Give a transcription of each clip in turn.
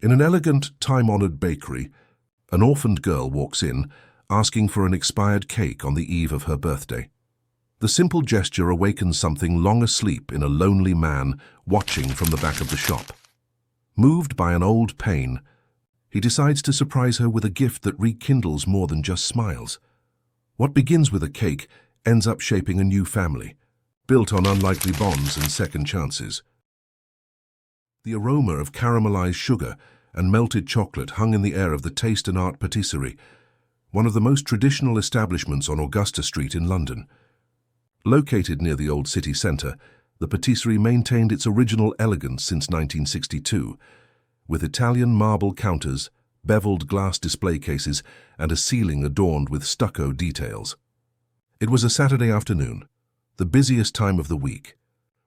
In an elegant, time-honored bakery, an orphaned girl walks in, asking for an expired cake on the eve of her birthday. The simple gesture awakens something long asleep in a lonely man watching from the back of the shop. Moved by an old pain, he decides to surprise her with a gift that rekindles more than just smiles. What begins with a cake ends up shaping a new family, built on unlikely bonds and second chances. The aroma of caramelized sugar and melted chocolate hung in the air of the Taste and Art Patisserie, one of the most traditional establishments on Augusta Street in London. Located near the old city centre, the patisserie maintained its original elegance since 1962, with Italian marble counters, beveled glass display cases, and a ceiling adorned with stucco details. It was a Saturday afternoon, the busiest time of the week,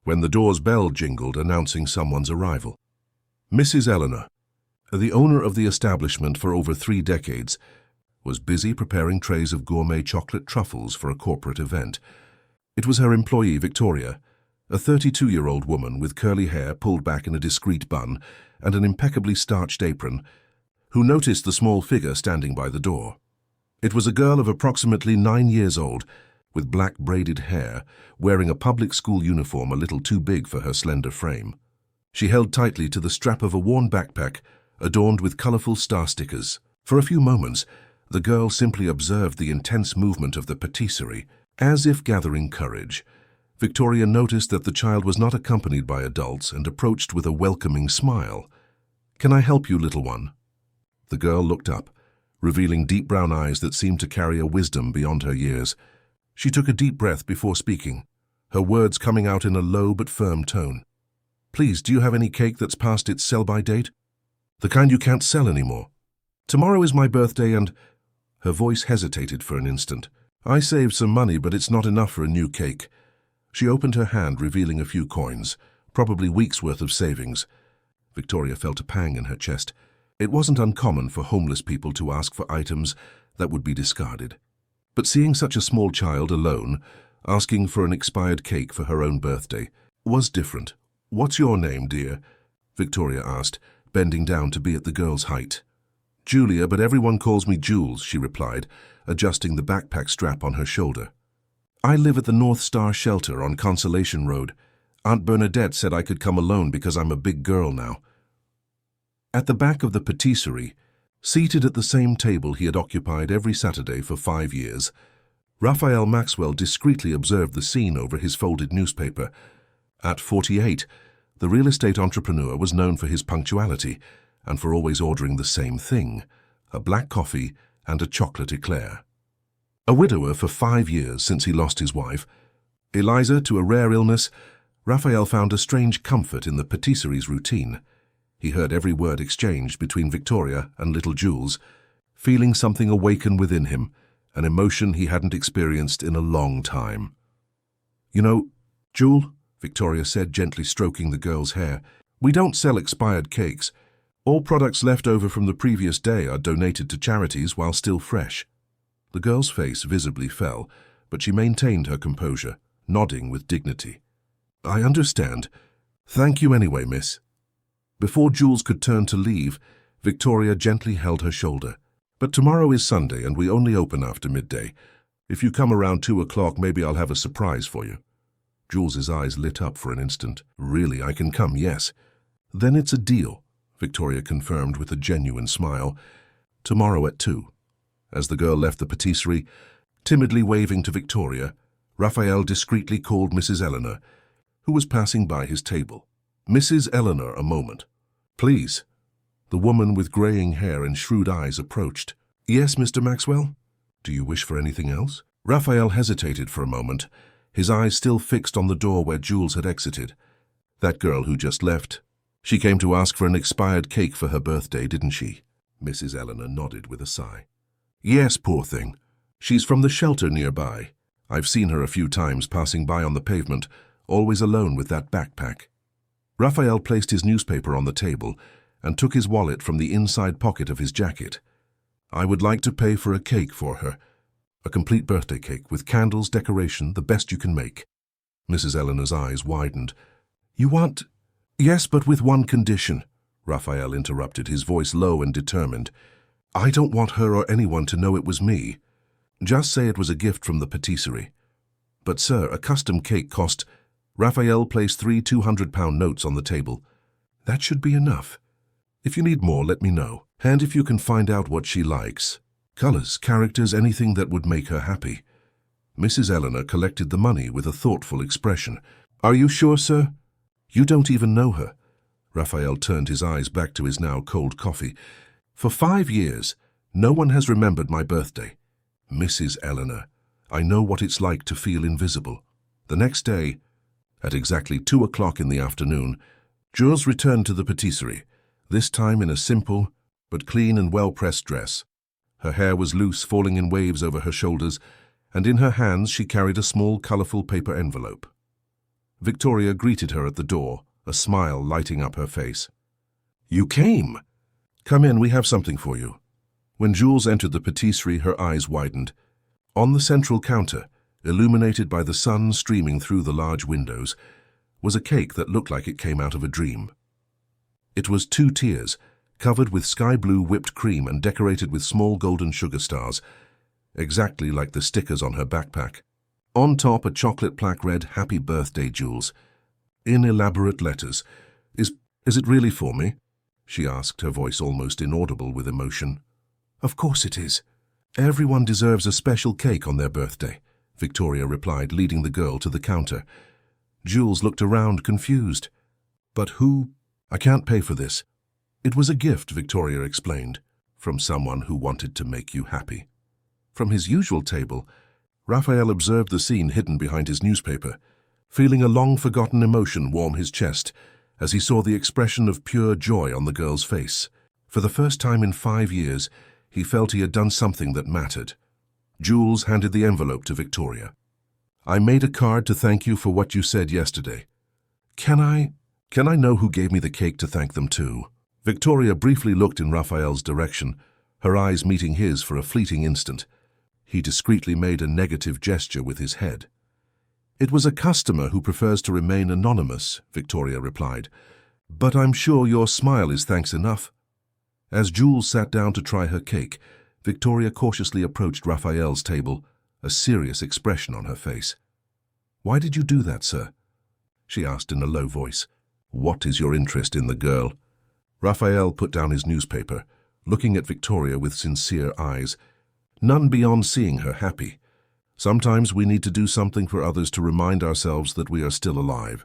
when the door's bell jingled announcing someone's arrival. Mrs. Eleanor, the owner of the establishment for over 3 decades, was busy preparing trays of gourmet chocolate truffles for a corporate event. It was her employee, Victoria, a 32-year-old woman with curly hair pulled back in a discreet bun and an impeccably starched apron, who noticed the small figure standing by the door. It was a girl of approximately 9 years old, with black braided hair, wearing a public school uniform a little too big for her slender frame. She held tightly to the strap of a worn backpack, adorned with colorful star stickers. For a few moments, the girl simply observed the intense movement of the patisserie. As if gathering courage, Victoria noticed that the child was not accompanied by adults and approached with a welcoming smile. "Can I help you, little one?" The girl looked up, revealing deep brown eyes that seemed to carry a wisdom beyond her years. She took a deep breath before speaking, her words coming out in a low but firm tone. "Please, do you have any cake that's past its sell-by date? The kind you can't sell anymore. Tomorrow is my birthday and—" Her voice hesitated for an instant. "I saved some money, but it's not enough for a new cake." She opened her hand, revealing a few coins, probably weeks' worth of savings. Victoria felt a pang in her chest. It wasn't uncommon for homeless people to ask for items that would be discarded. But seeing such a small child alone, asking for an expired cake for her own birthday, was different. "What's your name, dear?" Victoria asked, bending down to be at the girl's height. "Julia, but everyone calls me Jules," she replied, adjusting the backpack strap on her shoulder. "I live at the North Star Shelter on Consolation Road. Aunt Bernadette said I could come alone because I'm a big girl now." At the back of the patisserie, seated at the same table he had occupied every Saturday for 5 years, Raphael Maxwell discreetly observed the scene over his folded newspaper. At 48, the real estate entrepreneur was known for his punctuality and for always ordering the same thing, a black coffee and a chocolate eclair. A widower for 5 years since he lost his wife, Eliza to a rare illness, Raphael found a strange comfort in the patisserie's routine. He heard every word exchanged between Victoria and little Jules, feeling something awaken within him, an emotion he hadn't experienced in a long time. "You know, Jule," Victoria said, gently stroking the girl's hair, "we don't sell expired cakes. All products left over from the previous day are donated to charities while still fresh." The girl's face visibly fell, but she maintained her composure, nodding with dignity. "I understand. Thank you anyway, miss." Before Jules could turn to leave, Victoria gently held her shoulder. "But tomorrow is Sunday and we only open after midday. If you come around 2 o'clock, maybe I'll have a surprise for you." Jules's eyes lit up for an instant. "Really, I can come, yes." "Then it's a deal," Victoria confirmed with a genuine smile. "Tomorrow at 2. As the girl left the patisserie, timidly waving to Victoria, Raphael discreetly called Mrs. Eleanor, who was passing by his table. "Mrs. Eleanor, a moment." "Please." The woman with graying hair and shrewd eyes approached. "Yes, Mr. Maxwell? Do you wish for anything else?" Raphael hesitated for a moment, his eyes still fixed on the door where Jules had exited. "That girl who just left. She came to ask for an expired cake for her birthday, didn't she?" Mrs. Eleanor nodded with a sigh. "Yes, poor thing. She's from the shelter nearby. I've seen her a few times passing by on the pavement, always alone with that backpack." Raphael placed his newspaper on the table and took his wallet from the inside pocket of his jacket. "I would like to pay for a cake for her. A complete birthday cake with candles, decoration, the best you can make." Mrs. Eleanor's eyes widened. "You want—" "Yes, but with one condition," Raphael interrupted, his voice low and determined. "I don't want her or anyone to know it was me. Just say it was a gift from the patisserie." "But sir, a custom cake cost—" Raphael placed 3 200-pound notes on the table. "That should be enough. If you need more, let me know. And if you can find out what she likes. Colors, characters, anything that would make her happy." Mrs. Eleanor collected the money with a thoughtful expression. "Are you sure, sir? You don't even know her." Raphael turned his eyes back to his now cold coffee. "For 5 years, no one has remembered my birthday. Mrs. Eleanor, I know what it's like to feel invisible." The next day, at exactly 2 o'clock in the afternoon, Jules returned to the patisserie, this time in a simple but clean and well-pressed dress. Her hair was loose, falling in waves over her shoulders, and in her hands she carried a small, colorful paper envelope. Victoria greeted her at the door, a smile lighting up her face. "You came! Come in, we have something for you." When Jules entered the patisserie, her eyes widened. On the central counter, illuminated by the sun streaming through the large windows, was a cake that looked like it came out of a dream. It was 2 tiers, covered with sky-blue whipped cream and decorated with small golden sugar stars, exactly like the stickers on her backpack. On top, a chocolate plaque read, "Happy Birthday, Jules," in elaborate letters. Is it really for me?" she asked, her voice almost inaudible with emotion. "Of course it is. Everyone deserves a special cake on their birthday," Victoria replied, leading the girl to the counter. Jules looked around, confused. "But who—" "I can't pay for this. It was a gift," Victoria explained, "from someone who wanted to make you happy." From his usual table, Raphael observed the scene hidden behind his newspaper, feeling a long-forgotten emotion warm his chest as he saw the expression of pure joy on the girl's face. For the first time in 5 years, he felt he had done something that mattered. Jules handed the envelope to Victoria. "I made a card to thank you for what you said yesterday. Can I know who gave me the cake to thank them too?" Victoria briefly looked in Raphael's direction, her eyes meeting his for a fleeting instant. He discreetly made a negative gesture with his head. "It was a customer who prefers to remain anonymous," Victoria replied. "But I'm sure your smile is thanks enough." As Jules sat down to try her cake, Victoria cautiously approached Raphael's table, a serious expression on her face. "Why did you do that, sir?" she asked in a low voice. "What is your interest in the girl?" Raphael put down his newspaper, looking at Victoria with sincere eyes. "None beyond seeing her happy. Sometimes we need to do something for others to remind ourselves that we are still alive.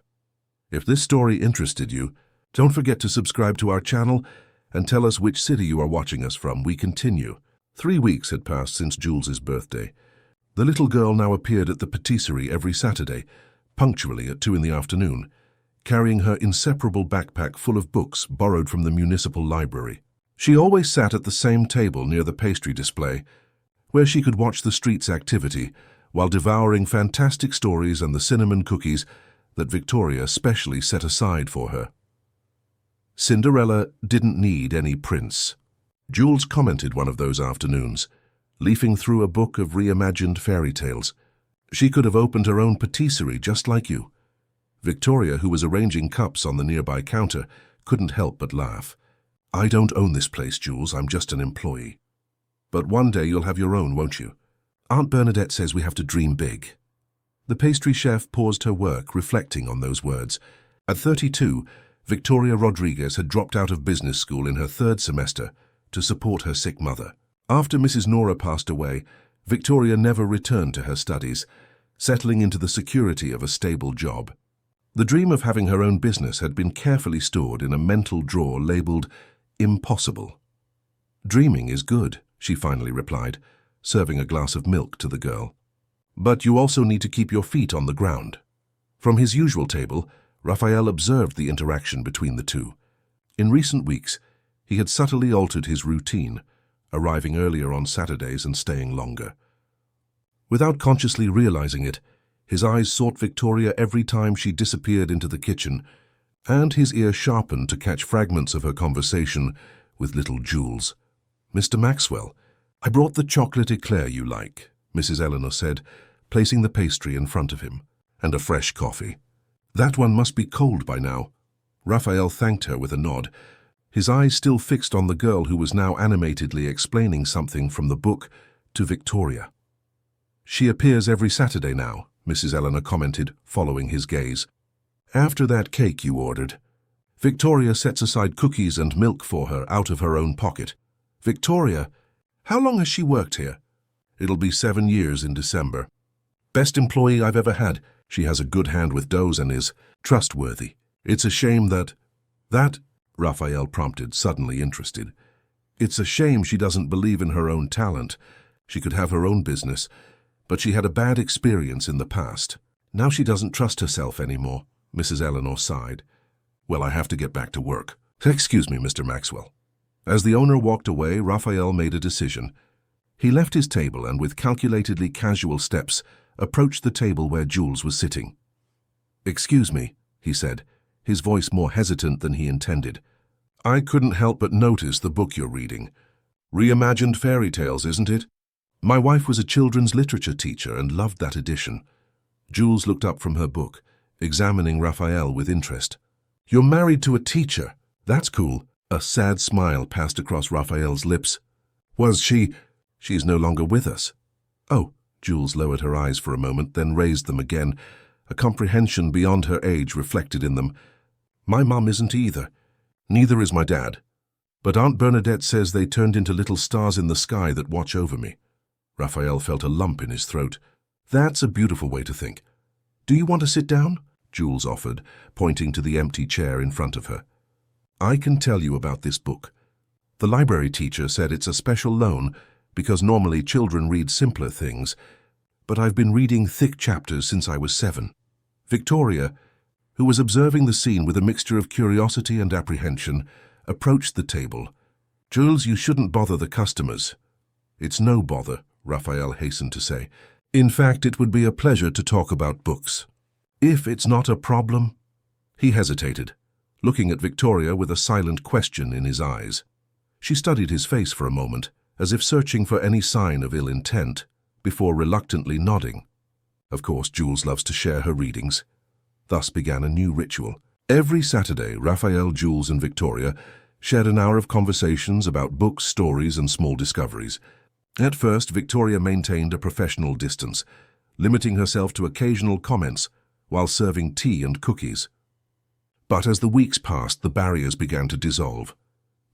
If this story interested you, don't forget to subscribe to our channel and tell us which city you are watching us from. We continue." 3 weeks had passed since Jules's birthday. The little girl now appeared at the patisserie every Saturday, punctually at 2 in the afternoon, carrying her inseparable backpack full of books borrowed from the municipal library. She always sat at the same table near the pastry display, where she could watch the street's activity while devouring fantastic stories and the cinnamon cookies that Victoria specially set aside for her. Cinderella didn't need any prince. Jules commented one of those afternoons, leafing through a book of reimagined fairy tales. "She could have opened her own patisserie just like you." Victoria, who was arranging cups on the nearby counter, couldn't help but laugh. "I don't own this place, Jules. I'm just an employee. But one day you'll have your own, won't you? Aunt Bernadette says we have to dream big." The pastry chef paused her work, reflecting on those words. At 32, Victoria Rodriguez had dropped out of business school in her 3rd semester to support her sick mother. After Mrs. Nora passed away, Victoria never returned to her studies, settling into the security of a stable job. The dream of having her own business had been carefully stored in a mental drawer labeled "Impossible." "Dreaming is good," she finally replied, serving a glass of milk to the girl. "But you also need to keep your feet on the ground." From his usual table, Raphael observed the interaction between the two. In recent weeks, he had subtly altered his routine, arriving earlier on Saturdays and staying longer. Without consciously realizing it, his eyes sought Victoria every time she disappeared into the kitchen, and his ear sharpened to catch fragments of her conversation with little Jules. "Mr. Maxwell, I brought the chocolate eclair you like," Mrs. Eleanor said, placing the pastry in front of him, "and a fresh coffee. That one must be cold by now." Raphael thanked her with a nod. his eyes still fixed on the girl who was now animatedly explaining something from the book to Victoria. "She appears every Saturday now," Mrs. Eleanor commented, following his gaze. "After that cake you ordered. Victoria sets aside cookies and milk for her out of her own pocket. Victoria, how long has she worked here?" "It'll be 7 years in December. Best employee I've ever had. She has a good hand with doughs and is trustworthy. It's a shame that—" Raphael prompted, suddenly interested. "It's a shame she doesn't believe in her own talent. She could have her own business, but she had a bad experience in the past. Now she doesn't trust herself anymore," Mrs. Eleanor sighed. "Well, I have to get back to work. Excuse me, Mr. Maxwell." As the owner walked away, Raphael made a decision. He left his table and, with calculatedly casual steps, approached the table where Jules was sitting. "Excuse me," he said, his voice more hesitant than he intended. "I couldn't help but notice the book you're reading. Reimagined fairy tales, isn't it? My wife was a children's literature teacher and loved that edition." Jules looked up from her book, examining Raphael with interest. "You're married to a teacher. That's cool." A sad smile passed across Raphael's lips. "Was she—" "She's no longer with us." "Oh." Jules lowered her eyes for a moment, then raised them again, a comprehension beyond her age reflected in them. "My mum isn't either. Neither is my dad. But Aunt Bernadette says they turned into little stars in the sky that watch over me." Raphael felt a lump in his throat. "That's a beautiful way to think. Do you want to sit down?" Jules offered, pointing to the empty chair in front of her. "I can tell you about this book. The library teacher said it's a special loan because normally children read simpler things, but I've been reading thick chapters since I was 7. Victoria, who was observing the scene with a mixture of curiosity and apprehension, approached the table. "Jules, you shouldn't bother the customers." "It's no bother," Raphael hastened to say. "In fact, it would be a pleasure to talk about books. If it's not a problem—" He hesitated, looking at Victoria with a silent question in his eyes. She studied his face for a moment, as if searching for any sign of ill intent, before reluctantly nodding. Of course, Jules loves to share her readings. Thus began a new ritual. Every Saturday, Raphael, Jules, and Victoria shared an hour of conversations about books, stories, and small discoveries. At first, Victoria maintained a professional distance, limiting herself to occasional comments while serving tea and cookies. But as the weeks passed, the barriers began to dissolve.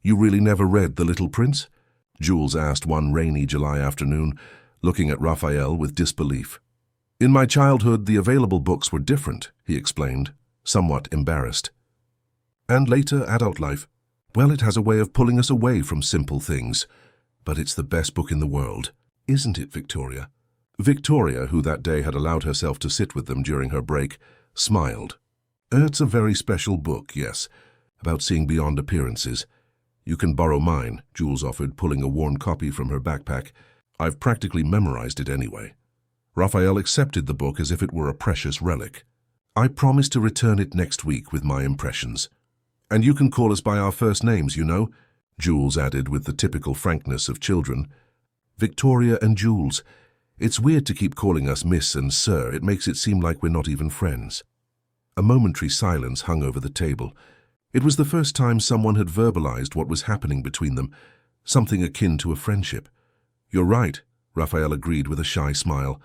"You really never read The Little Prince?" Jules asked one rainy July afternoon, looking at Raphael with disbelief. "In my childhood, the available books were different," he explained, somewhat embarrassed. "And later, adult life. Well, it has a way of pulling us away from simple things. But it's the best book in the world. Isn't it, Victoria?" Victoria, who that day had allowed herself to sit with them during her break, smiled. "It's a very special book, yes, about seeing beyond appearances. You can borrow mine," Jules offered, pulling a worn copy from her backpack. "I've practically memorized it anyway." Raphael accepted the book as if it were a precious relic. "I promise to return it next week with my impressions. And you can call us by our first names, you know," Jules added with the typical frankness of children. "Victoria and Jules. It's weird to keep calling us Miss and Sir. It makes it seem like we're not even friends." A momentary silence hung over the table. It was the first time someone had verbalized what was happening between them, something akin to a friendship. "You're right," Raphael agreed with a shy smile.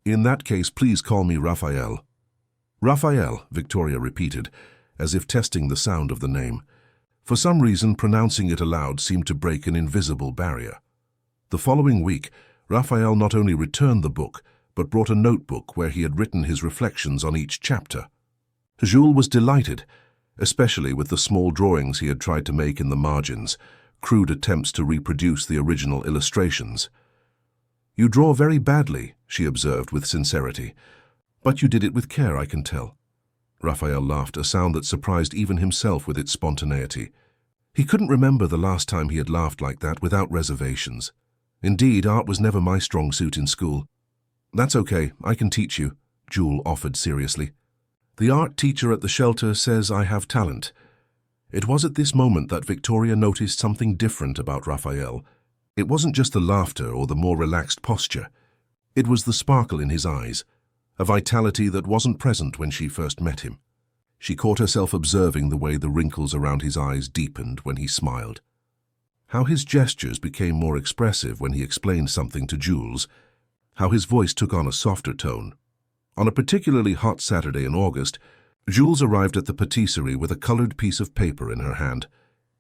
"In that case, please call me Raphael." "Raphael," Victoria repeated, as if testing the sound of the name. For some reason, pronouncing it aloud seemed to break an invisible barrier. The following week, Raphael not only returned the book, but brought a notebook where he had written his reflections on each chapter. Jules was delighted, especially with the small drawings he had tried to make in the margins, crude attempts to reproduce the original illustrations. "You draw very badly," she observed with sincerity. "But you did it with care, I can tell." Raphael laughed, a sound that surprised even himself with its spontaneity. He couldn't remember the last time he had laughed like that without reservations. Indeed, art was never my strong suit in school. "That's okay, I can teach you," Jules offered seriously. "The art teacher at the shelter says I have talent." It was at this moment that Victoria noticed something different about Raphael. It wasn't just the laughter or the more relaxed posture. It was the sparkle in his eyes, a vitality that wasn't present when she first met him. She caught herself observing the way the wrinkles around his eyes deepened when he smiled. How his gestures became more expressive when he explained something to Jules. How his voice took on a softer tone. On a particularly hot Saturday in August, Jules arrived at the patisserie with a colored piece of paper in her hand.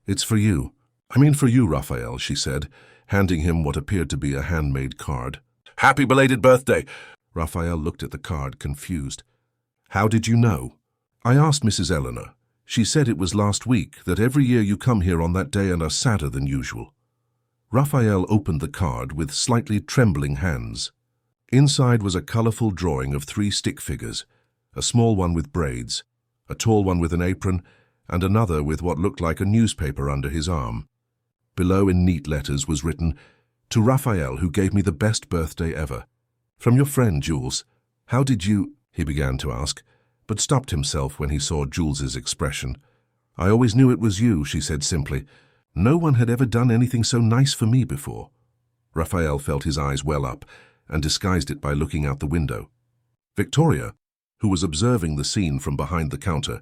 "It's for you. I mean for you, Raphael," she said, handing him what appeared to be a handmade card. "Happy belated birthday!" Raphael looked at the card, confused. "How did you know?" "I asked Mrs. Eleanor. She said it was last week, that every year you come here on that day and are sadder than usual." Raphael opened the card with slightly trembling hands. Inside was a colorful drawing of 3 stick figures, a small one with braids, a tall one with an apron, and another with what looked like a newspaper under his arm. Below in neat letters was written, "To Raphael, who gave me the best birthday ever. From your friend, Jules. How did you—" he began to ask, but stopped himself when he saw Jules's expression. "I always knew it was you," she said simply. "No one had ever done anything so nice for me before." Raphael felt his eyes well up and disguised it by looking out the window. Victoria, who was observing the scene from behind the counter,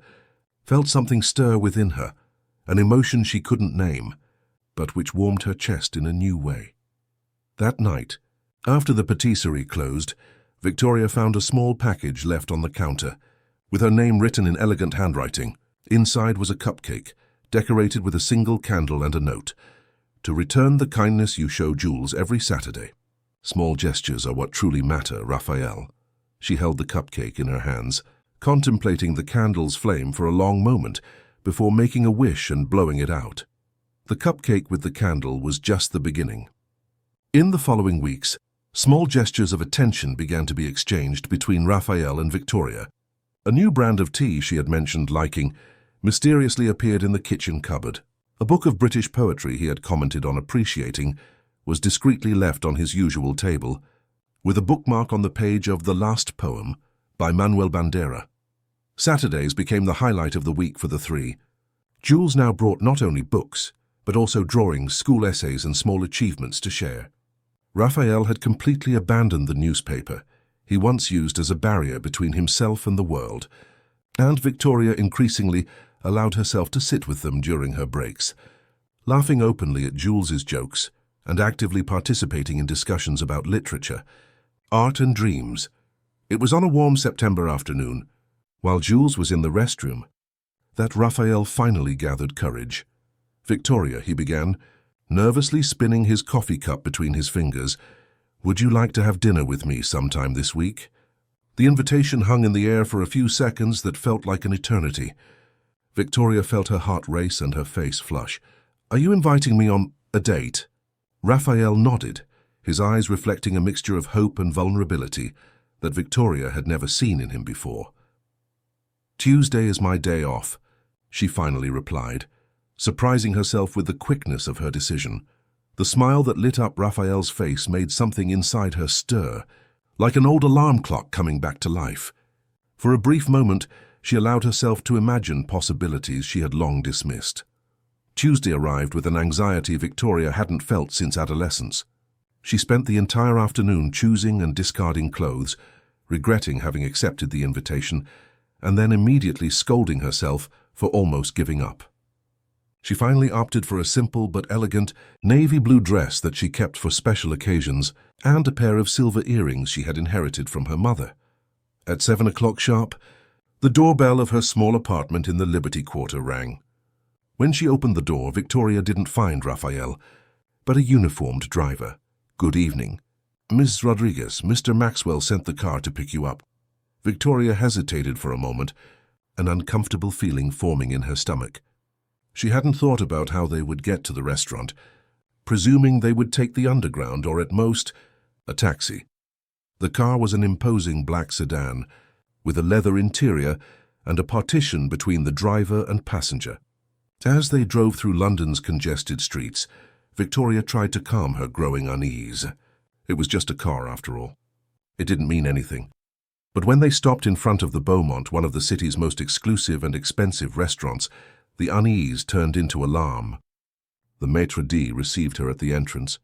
felt something stir within her, an emotion she couldn't name, but which warmed her chest in a new way. That night, after the patisserie closed, Victoria found a small package left on the counter, with her name written in elegant handwriting. Inside was a cupcake, decorated with a single candle and a note. "To return the kindness you show Jules every Saturday. Small gestures are what truly matter, Raphael." She held the cupcake in her hands, contemplating the candle's flame for a long moment before making a wish and blowing it out. The cupcake with the candle was just the beginning. In the following weeks, small gestures of attention began to be exchanged between Raphael and Victoria. A new brand of tea she had mentioned liking mysteriously appeared in the kitchen cupboard. A book of British poetry he had commented on appreciating was discreetly left on his usual table, with a bookmark on the page of The Last Poem by Manuel Bandera. Saturdays became the highlight of the week for the three. Jules now brought not only books, but also drawings, school essays, and small achievements to share. Raphael had completely abandoned the newspaper he once used as a barrier between himself and the world, and Victoria increasingly allowed herself to sit with them during her breaks, laughing openly at Jules's jokes and actively participating in discussions about literature, art, and dreams. It was on a warm September afternoon, while Jules was in the restroom, that Raphael finally gathered courage. "Victoria," he began, nervously spinning his coffee cup between his fingers, "would you like to have dinner with me sometime this week?" The invitation hung in the air for a few seconds that felt like an eternity. Victoria felt her heart race and her face flush. "Are you inviting me on a date?" Raphael nodded, his eyes reflecting a mixture of hope and vulnerability that Victoria had never seen in him before. "Tuesday is my day off," she finally replied, surprising herself with the quickness of her decision. The smile that lit up Raphael's face made something inside her stir, like an old alarm clock coming back to life. For a brief moment, she allowed herself to imagine possibilities she had long dismissed. Tuesday arrived with an anxiety Victoria hadn't felt since adolescence. She spent the entire afternoon choosing and discarding clothes, regretting having accepted the invitation, and then immediately scolding herself for almost giving up. She finally opted for a simple but elegant navy blue dress that she kept for special occasions and a pair of silver earrings she had inherited from her mother. At 7 o'clock sharp, the doorbell of her small apartment in the Liberty Quarter rang. When she opened the door, Victoria didn't find Raphael, but a uniformed driver. "Good evening. Miss Rodriguez, Mr. Maxwell sent the car to pick you up." Victoria hesitated for a moment, an uncomfortable feeling forming in her stomach. She hadn't thought about how they would get to the restaurant, presuming they would take the underground or at most, a taxi. The car was an imposing black sedan, with a leather interior and a partition between the driver and passenger. As they drove through London's congested streets, Victoria tried to calm her growing unease. It was just a car, after all. It didn't mean anything. But when they stopped in front of the Beaumont, one of the city's most exclusive and expensive restaurants, the unease turned into alarm. The maitre d' received her at the entrance,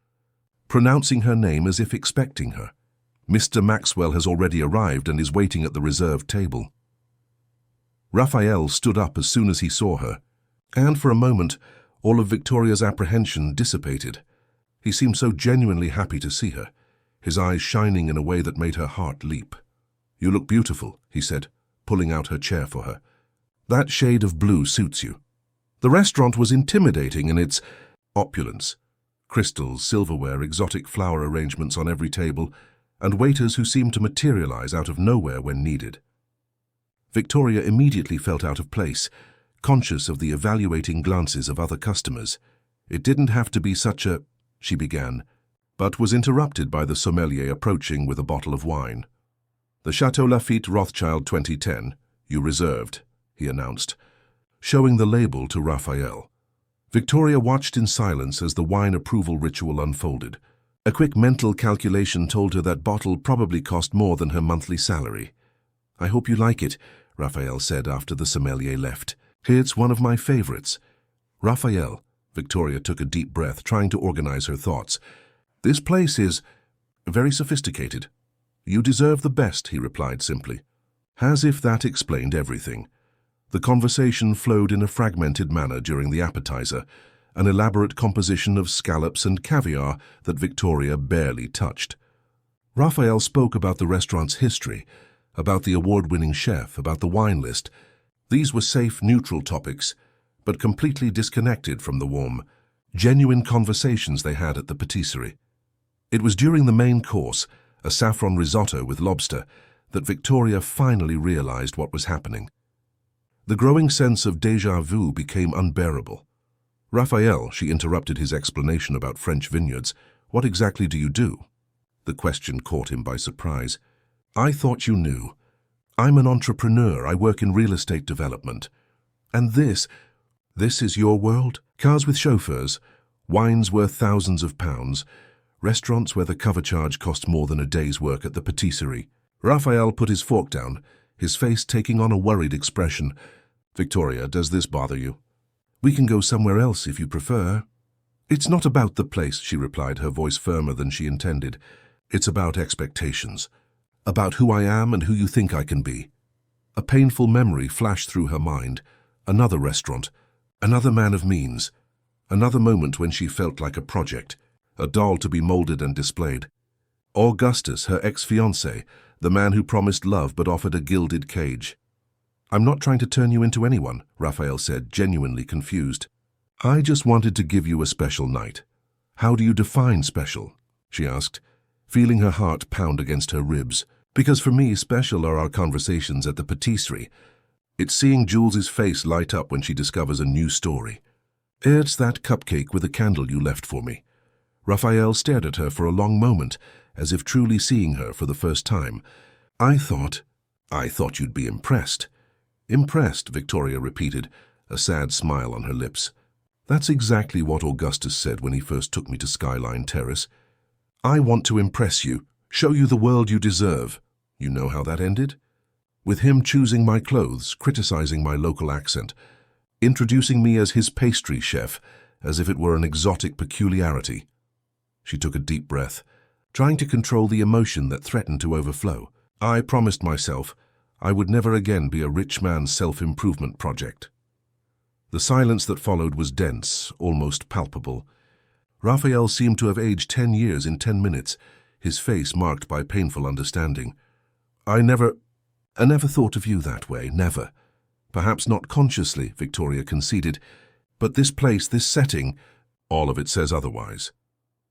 pronouncing her name as if expecting her. "Mr. Maxwell has already arrived and is waiting at the reserved table." Raphael stood up as soon as he saw her, and for a moment, all of Victoria's apprehension dissipated. He seemed so genuinely happy to see her, his eyes shining in a way that made her heart leap. "You look beautiful," he said, pulling out her chair for her. "That shade of blue suits you." The restaurant was intimidating in its opulence. Crystals, silverware, exotic flower arrangements on every table, and waiters who seemed to materialize out of nowhere when needed. Victoria immediately felt out of place, conscious of the evaluating glances of other customers. "It didn't have to be such a—" she began, but was interrupted by the sommelier approaching with a bottle of wine. "The Chateau Lafite Rothschild 2010, you reserved," he announced, showing the label to Raphael. Victoria watched in silence as the wine approval ritual unfolded. A quick mental calculation told her that bottle probably cost more than her monthly salary. "I hope you like it," Raphael said after the sommelier left. "It's one of my favorites." "Raphael," Victoria took a deep breath, trying to organize her thoughts. "This place is very sophisticated." "You deserve the best," he replied simply. As if that explained everything. The conversation flowed in a fragmented manner during the appetizer, an elaborate composition of scallops and caviar that Victoria barely touched. Raphael spoke about the restaurant's history, about the award-winning chef, about the wine list. These were safe, neutral topics, but completely disconnected from the warm, genuine conversations they had at the patisserie. It was during the main course, a saffron risotto with lobster, that Victoria finally realized what was happening. The growing sense of déjà vu became unbearable. "Raphael," she interrupted his explanation about French vineyards, "what exactly do you do?" The question caught him by surprise. "I thought you knew. I'm an entrepreneur. I work in real estate development. And this is your world? Cars with chauffeurs, wines worth thousands of pounds, restaurants where the cover charge costs more than a day's work at the patisserie." Raphael put his fork down, his face taking on a worried expression. "Victoria, does this bother you? We can go somewhere else if you prefer." "It's not about the place," she replied, her voice firmer than she intended. "It's about expectations. About who I am and who you think I can be." A painful memory flashed through her mind. Another restaurant, another man of means, another moment when she felt like a project, a doll to be molded and displayed. Augustus, her ex-fiancé, the man who promised love but offered a gilded cage. "I'm not trying to turn you into anyone," Raphael said, genuinely confused. "I just wanted to give you a special night." "How do you define special?" she asked, feeling her heart pound against her ribs. "Because for me, special are our conversations at the patisserie. It's seeing Jules's face light up when she discovers a new story. It's that cupcake with a candle you left for me." Raphael stared at her for a long moment, as if truly seeing her for the first time. I thought you'd be impressed." "Impressed," Victoria repeated, a sad smile on her lips. "That's exactly what Augustus said when he first took me to Skyline Terrace. I want to impress you, show you the world you deserve." You know how that ended? With him choosing my clothes, criticizing my local accent, introducing me as his pastry chef, as if it were an exotic peculiarity. She took a deep breath, trying to control the emotion that threatened to overflow. "I promised myself I would never again be a rich man's self-improvement project." The silence that followed was dense, almost palpable. Raphael seemed to have aged 10 years in 10 minutes, his face marked by painful understanding. I never thought of you that way, never. Perhaps not consciously," Victoria conceded, "but this place, this setting, all of it says otherwise."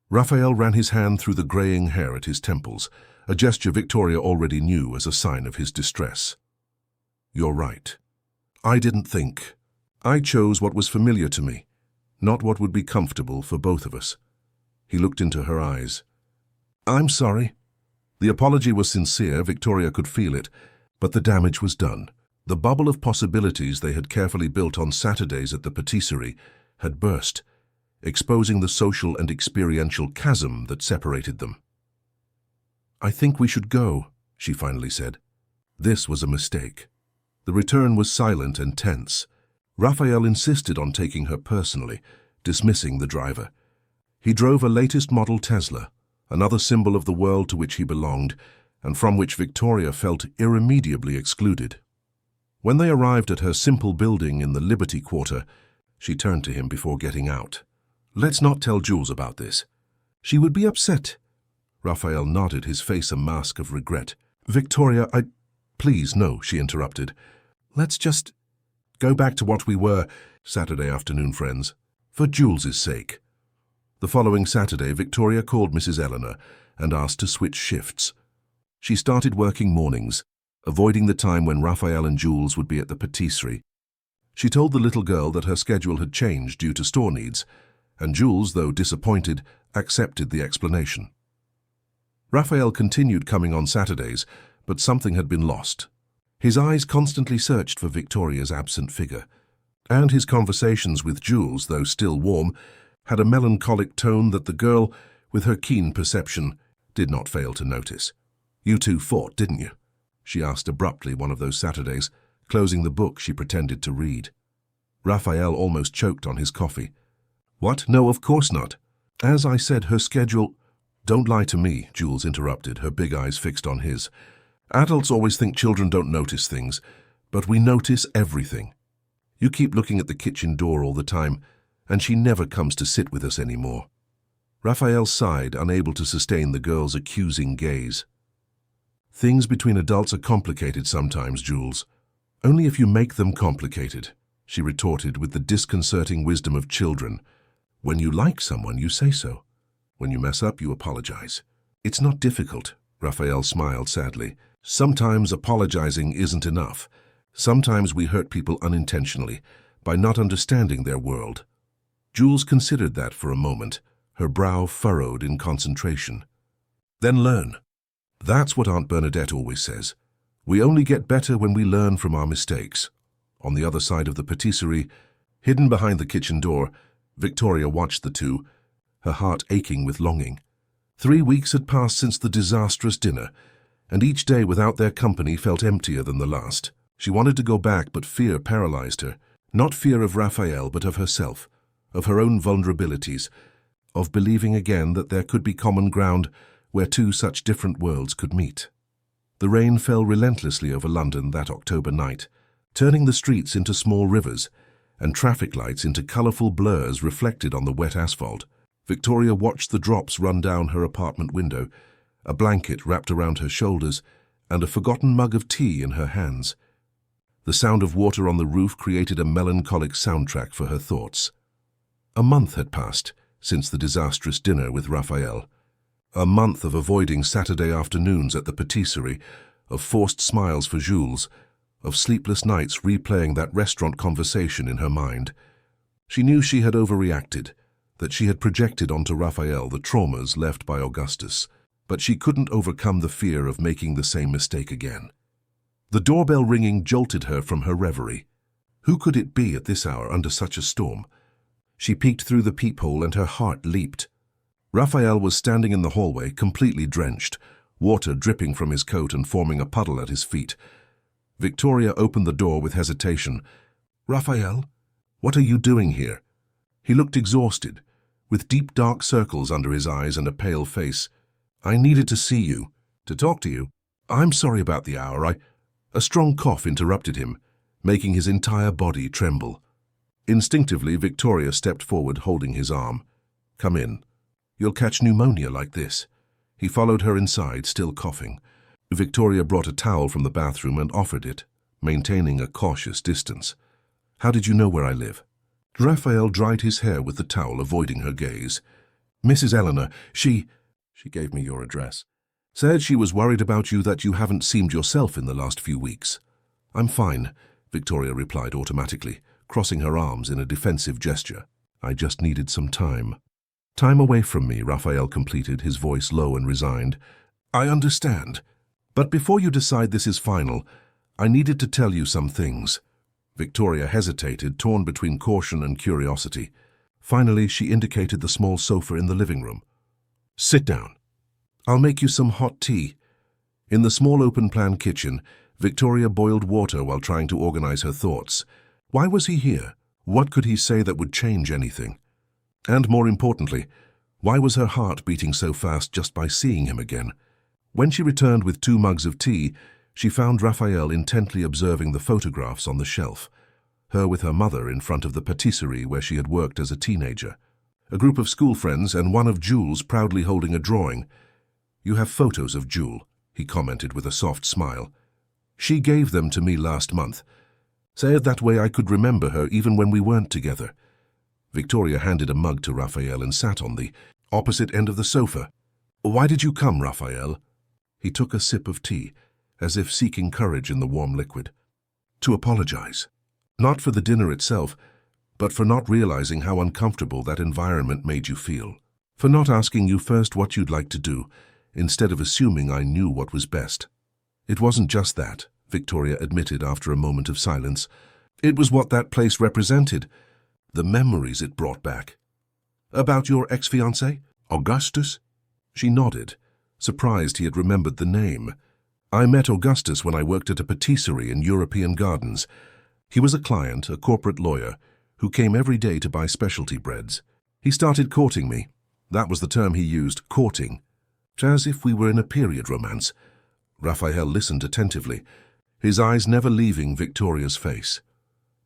Raphael ran his hand through the graying hair at his temples, a gesture Victoria already knew as a sign of his distress. "You're right. I didn't think. I chose what was familiar to me, not what would be comfortable for both of us." He looked into her eyes. "I'm sorry." The apology was sincere, Victoria could feel it, but the damage was done. The bubble of possibilities they had carefully built on Saturdays at the patisserie had burst, exposing the social and experiential chasm that separated them. "I think we should go," she finally said. This was a mistake. The return was silent and tense. Raphael insisted on taking her personally, dismissing the driver. He drove a latest model Tesla, another symbol of the world to which he belonged, and from which Victoria felt irremediably excluded. When they arrived at her simple building in the Liberty Quarter, she turned to him before getting out. "Let's not tell Jules about this. She would be upset." Raphael nodded, his face a mask of regret. "Victoria, Please, no," she interrupted. "Let's just go back to what we were, Saturday afternoon friends, for Jules's sake." The following Saturday, Victoria called Mrs. Eleanor and asked to switch shifts. She started working mornings, avoiding the time when Raphael and Jules would be at the patisserie. She told the little girl that her schedule had changed due to store needs, and Jules, though disappointed, accepted the explanation. Raphael continued coming on Saturdays, but something had been lost. His eyes constantly searched for Victoria's absent figure, and his conversations with Jules, though still warm, had a melancholic tone that the girl, with her keen perception, did not fail to notice. "You two fought, didn't you?" she asked abruptly one of those Saturdays, closing the book she pretended to read. Raphael almost choked on his coffee. "What? No, of course not. As I said, her schedule—" "Don't lie to me," Jules interrupted, her big eyes fixed on his. "Adults always think children don't notice things, but we notice everything. You keep looking at the kitchen door all the time, and she never comes to sit with us anymore." Raphael sighed, unable to sustain the girl's accusing gaze. "Things between adults are complicated sometimes, Jules. Only if you make them complicated," she retorted with the disconcerting wisdom of children. "When you like someone, you say so. When you mess up, you apologize. It's not difficult," Raphael smiled sadly. "Sometimes apologizing isn't enough. Sometimes we hurt people unintentionally, by not understanding their world." Jules considered that for a moment, her brow furrowed in concentration. "Then learn. That's what Aunt Bernadette always says. We only get better when we learn from our mistakes." On the other side of the patisserie, hidden behind the kitchen door, Victoria watched the two, her heart aching with longing. 3 weeks had passed since the disastrous dinner, and each day without their company felt emptier than the last. She wanted to go back, but fear paralyzed her. Not fear of Raphael, but of herself, of her own vulnerabilities, of believing again that there could be common ground where two such different worlds could meet. The rain fell relentlessly over London that October night, turning the streets into small rivers and traffic lights into colourful blurs reflected on the wet asphalt. Victoria watched the drops run down her apartment window, a blanket wrapped around her shoulders and a forgotten mug of tea in her hands. The sound of water on the roof created a melancholic soundtrack for her thoughts. A month had passed since the disastrous dinner with Raphael. A month of avoiding Saturday afternoons at the patisserie, of forced smiles for Jules, of sleepless nights replaying that restaurant conversation in her mind. She knew she had overreacted, that she had projected onto Raphael the traumas left by Augustus, but she couldn't overcome the fear of making the same mistake again. The doorbell ringing jolted her from her reverie. Who could it be at this hour under such a storm? She peeked through the peephole and her heart leaped. Raphael was standing in the hallway, completely drenched, water dripping from his coat and forming a puddle at his feet. Victoria opened the door with hesitation. "Raphael, what are you doing here?" He looked exhausted, with deep dark circles under his eyes and a pale face. "I needed to see you, to talk to you. I'm sorry about the hour. A strong cough interrupted him, making his entire body tremble. Instinctively, Victoria stepped forward, holding his arm. "Come in. You'll catch pneumonia like this." He followed her inside, still coughing. Victoria brought a towel from the bathroom and offered it, maintaining a cautious distance. "How did you know where I live?" Raphael dried his hair with the towel, avoiding her gaze. "Mrs. Eleanor, she gave me your address. Said she was worried about you, that you haven't seemed yourself in the last few weeks." "I'm fine," Victoria replied automatically, crossing her arms in a defensive gesture. "I just needed some time." "Time away from me," Raphael completed, his voice low and resigned. "I understand. But before you decide this is final, I needed to tell you some things." Victoria hesitated, torn between caution and curiosity. Finally, she indicated the small sofa in the living room. "Sit down. I'll make you some hot tea." In the small open-plan kitchen, Victoria boiled water while trying to organize her thoughts. Why was he here? What could he say that would change anything? And more importantly, why was her heart beating so fast just by seeing him again? When she returned with 2 mugs of tea, She found Raphael intently observing the photographs on the shelf, her with her mother in front of the patisserie where she had worked as a teenager, a group of school friends and one of Jules proudly holding a drawing. "You have photos of Jules," he commented with a soft smile. "She gave them to me last month. Say it that way I could remember her even when we weren't together." Victoria handed a mug to Raphael and sat on the opposite end of the sofa. "Why did you come, Raphael?" He took a sip of tea, as if seeking courage in the warm liquid. "To apologize. Not for the dinner itself, but for not realizing how uncomfortable that environment made you feel. For not asking you first what you'd like to do, instead of assuming I knew what was best." "It wasn't just that," Victoria admitted after a moment of silence. "It was what that place represented, the memories it brought back." "About your ex-fiancé, Augustus?" She nodded, surprised he had remembered the name. "I met Augustus when I worked at a patisserie in European Gardens. He was a client, a corporate lawyer, who came every day to buy specialty breads. He started courting me. That was the term he used, courting. As if we were in a period romance." Raphael listened attentively, his eyes never leaving Victoria's face.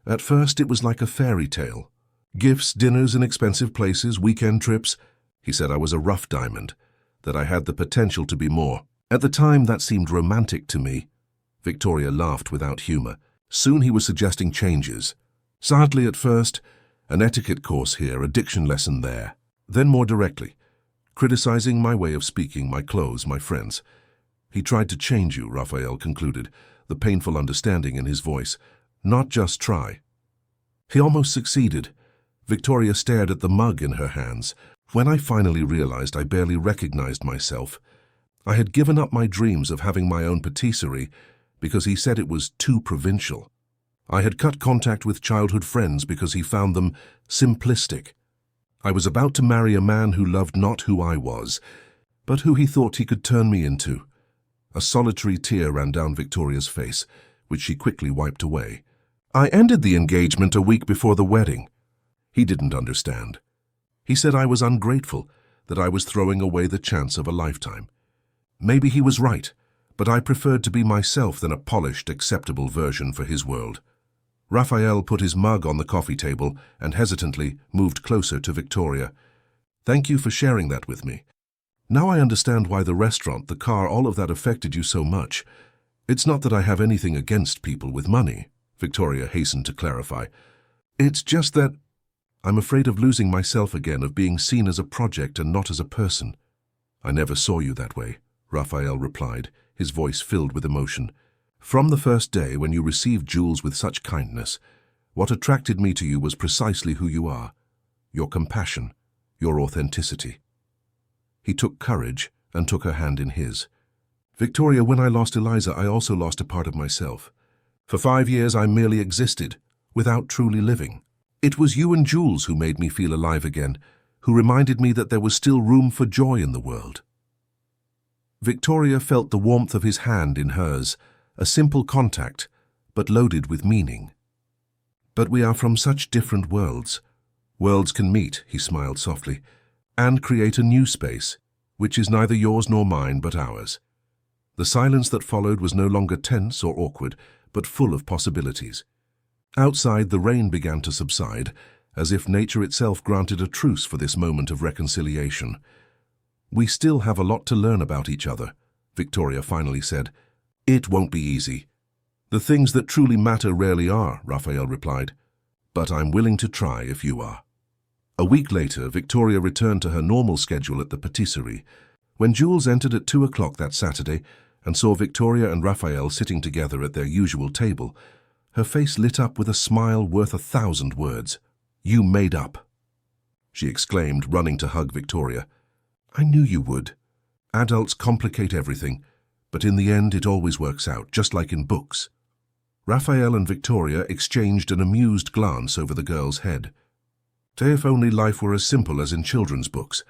"At first it was like a fairy tale. Gifts, dinners in expensive places, weekend trips. He said I was a rough diamond, that I had the potential to be more. At the time that seemed romantic to me." Victoria laughed without humor. Soon he was suggesting changes. "Sadly at first, an etiquette course here, a diction lesson there. Then more directly, criticizing my way of speaking, my clothes, my friends. He tried to change you," Raphael concluded, the painful understanding in his voice. "Not just try." "He almost succeeded." Victoria stared at the mug in her hands. "When I finally realized I barely recognized myself, I had given up my dreams of having my own patisserie because he said it was too provincial. I had cut contact with childhood friends because he found them simplistic. I was about to marry a man who loved not who I was, but who he thought he could turn me into." A solitary tear ran down Victoria's face, which she quickly wiped away. "I ended the engagement a week before the wedding." He didn't understand. He said I was ungrateful, that I was throwing away the chance of a lifetime. Maybe he was right, but I preferred to be myself than a polished, acceptable version for his world. Raphael put his mug on the coffee table and hesitantly moved closer to Victoria. "Thank you for sharing that with me. Now I understand why the restaurant, the car, all of that affected you so much. It's not that I have anything against people with money," Victoria hastened to clarify. "It's just that I'm afraid of losing myself again, of being seen as a project and not as a person." "I never saw you that way," Raphael replied, his voice filled with emotion. "From the first day when you received Jules with such kindness, what attracted me to you was precisely who you are, your compassion, your authenticity." He took courage and took her hand in his. "Victoria, when I lost Eliza, I also lost a part of myself. For 5 years I merely existed, without truly living. It was you and Jules who made me feel alive again, who reminded me that there was still room for joy in the world." Victoria felt the warmth of his hand in hers, a simple contact, but loaded with meaning. "But we are from such different worlds. Worlds can meet," he smiled softly, "and create a new space, which is neither yours nor mine, but ours." The silence that followed was no longer tense or awkward, but full of possibilities. Outside, the rain began to subside, as if nature itself granted a truce for this moment of reconciliation. "We still have a lot to learn about each other," Victoria finally said. "It won't be easy." "The things that truly matter rarely are," Raphael replied. "But I'm willing to try if you are." A week later, Victoria returned to her normal schedule at the patisserie. When Jules entered at 2 o'clock that Saturday and saw Victoria and Raphael sitting together at their usual table, her face lit up with a smile worth 1,000 words. "You made up," she exclaimed, running to hug Victoria. "I knew you would. Adults complicate everything, but in the end it always works out, just like in books." Raphael and Victoria exchanged an amused glance over the girl's head. If only life were as simple as in children's books.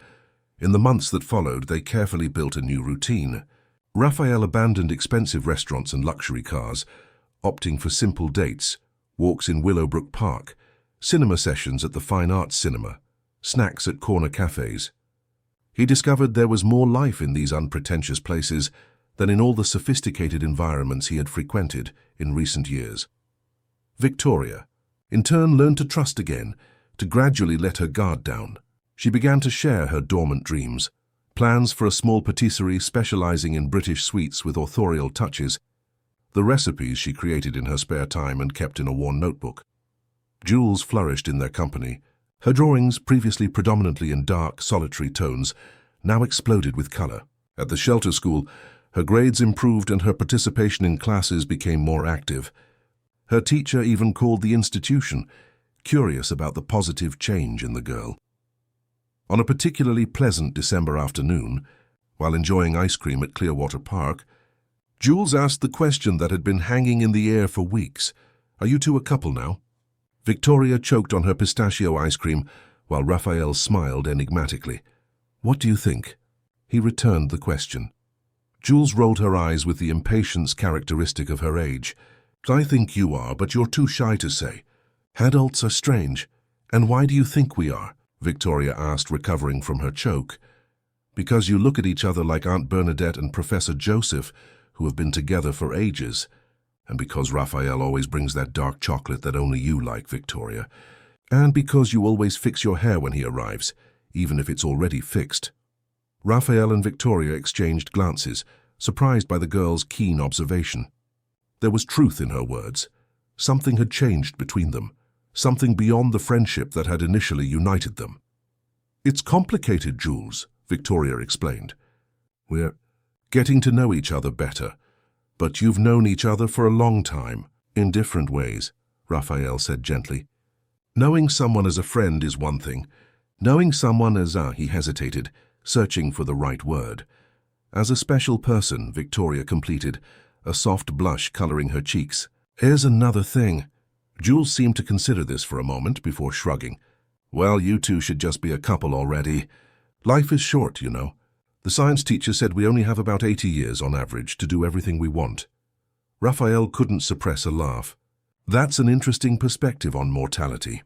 In the months that followed, they carefully built a new routine. Raphael abandoned expensive restaurants and luxury cars, opting for simple dates, walks in Willowbrook Park, cinema sessions at the Fine Arts Cinema, snacks at corner cafes. He discovered there was more life in these unpretentious places than in all the sophisticated environments he had frequented in recent years. Victoria, in turn, learned to trust again, to gradually let her guard down. She began to share her dormant dreams, plans for a small patisserie specializing in British sweets with authorial touches, the recipes she created in her spare time and kept in a worn notebook. Jules flourished in their company. Her drawings, previously predominantly in dark, solitary tones, now exploded with color. At the shelter school, her grades improved and her participation in classes became more active. Her teacher even called the institution, curious about the positive change in the girl. On a particularly pleasant December afternoon, while enjoying ice cream at Clearwater Park, Jules asked the question that had been hanging in the air for weeks. "Are you two a couple now?" Victoria choked on her pistachio ice cream, while Raphael smiled enigmatically. "What do you think?" He returned the question. Jules rolled her eyes with the impatience characteristic of her age. "I think you are, but you're too shy to say. Adults are strange. And why do you think we are?" Victoria asked, recovering from her choke. "Because you look at each other like Aunt Bernadette and Professor Joseph, who have been together for ages. And because Raphael always brings that dark chocolate that only you like, Victoria. And because you always fix your hair when he arrives, even if it's already fixed." Raphael and Victoria exchanged glances, surprised by the girl's keen observation. There was truth in her words. Something had changed between them, something beyond the friendship that had initially united them. "It's complicated, Jules," Victoria explained. "We're getting to know each other better, but you've known each other for a long time, in different ways," Raphael said gently. "Knowing someone as a friend is one thing. Knowing someone as he hesitated, searching for the right word. As a special person," Victoria completed, a soft blush coloring her cheeks. "Here's another thing." Jules seemed to consider this for a moment before shrugging. "Well, you two should just be a couple already. Life is short, you know. The science teacher said we only have about 80 years on average to do everything we want." Raphael couldn't suppress a laugh. "That's an interesting perspective on mortality."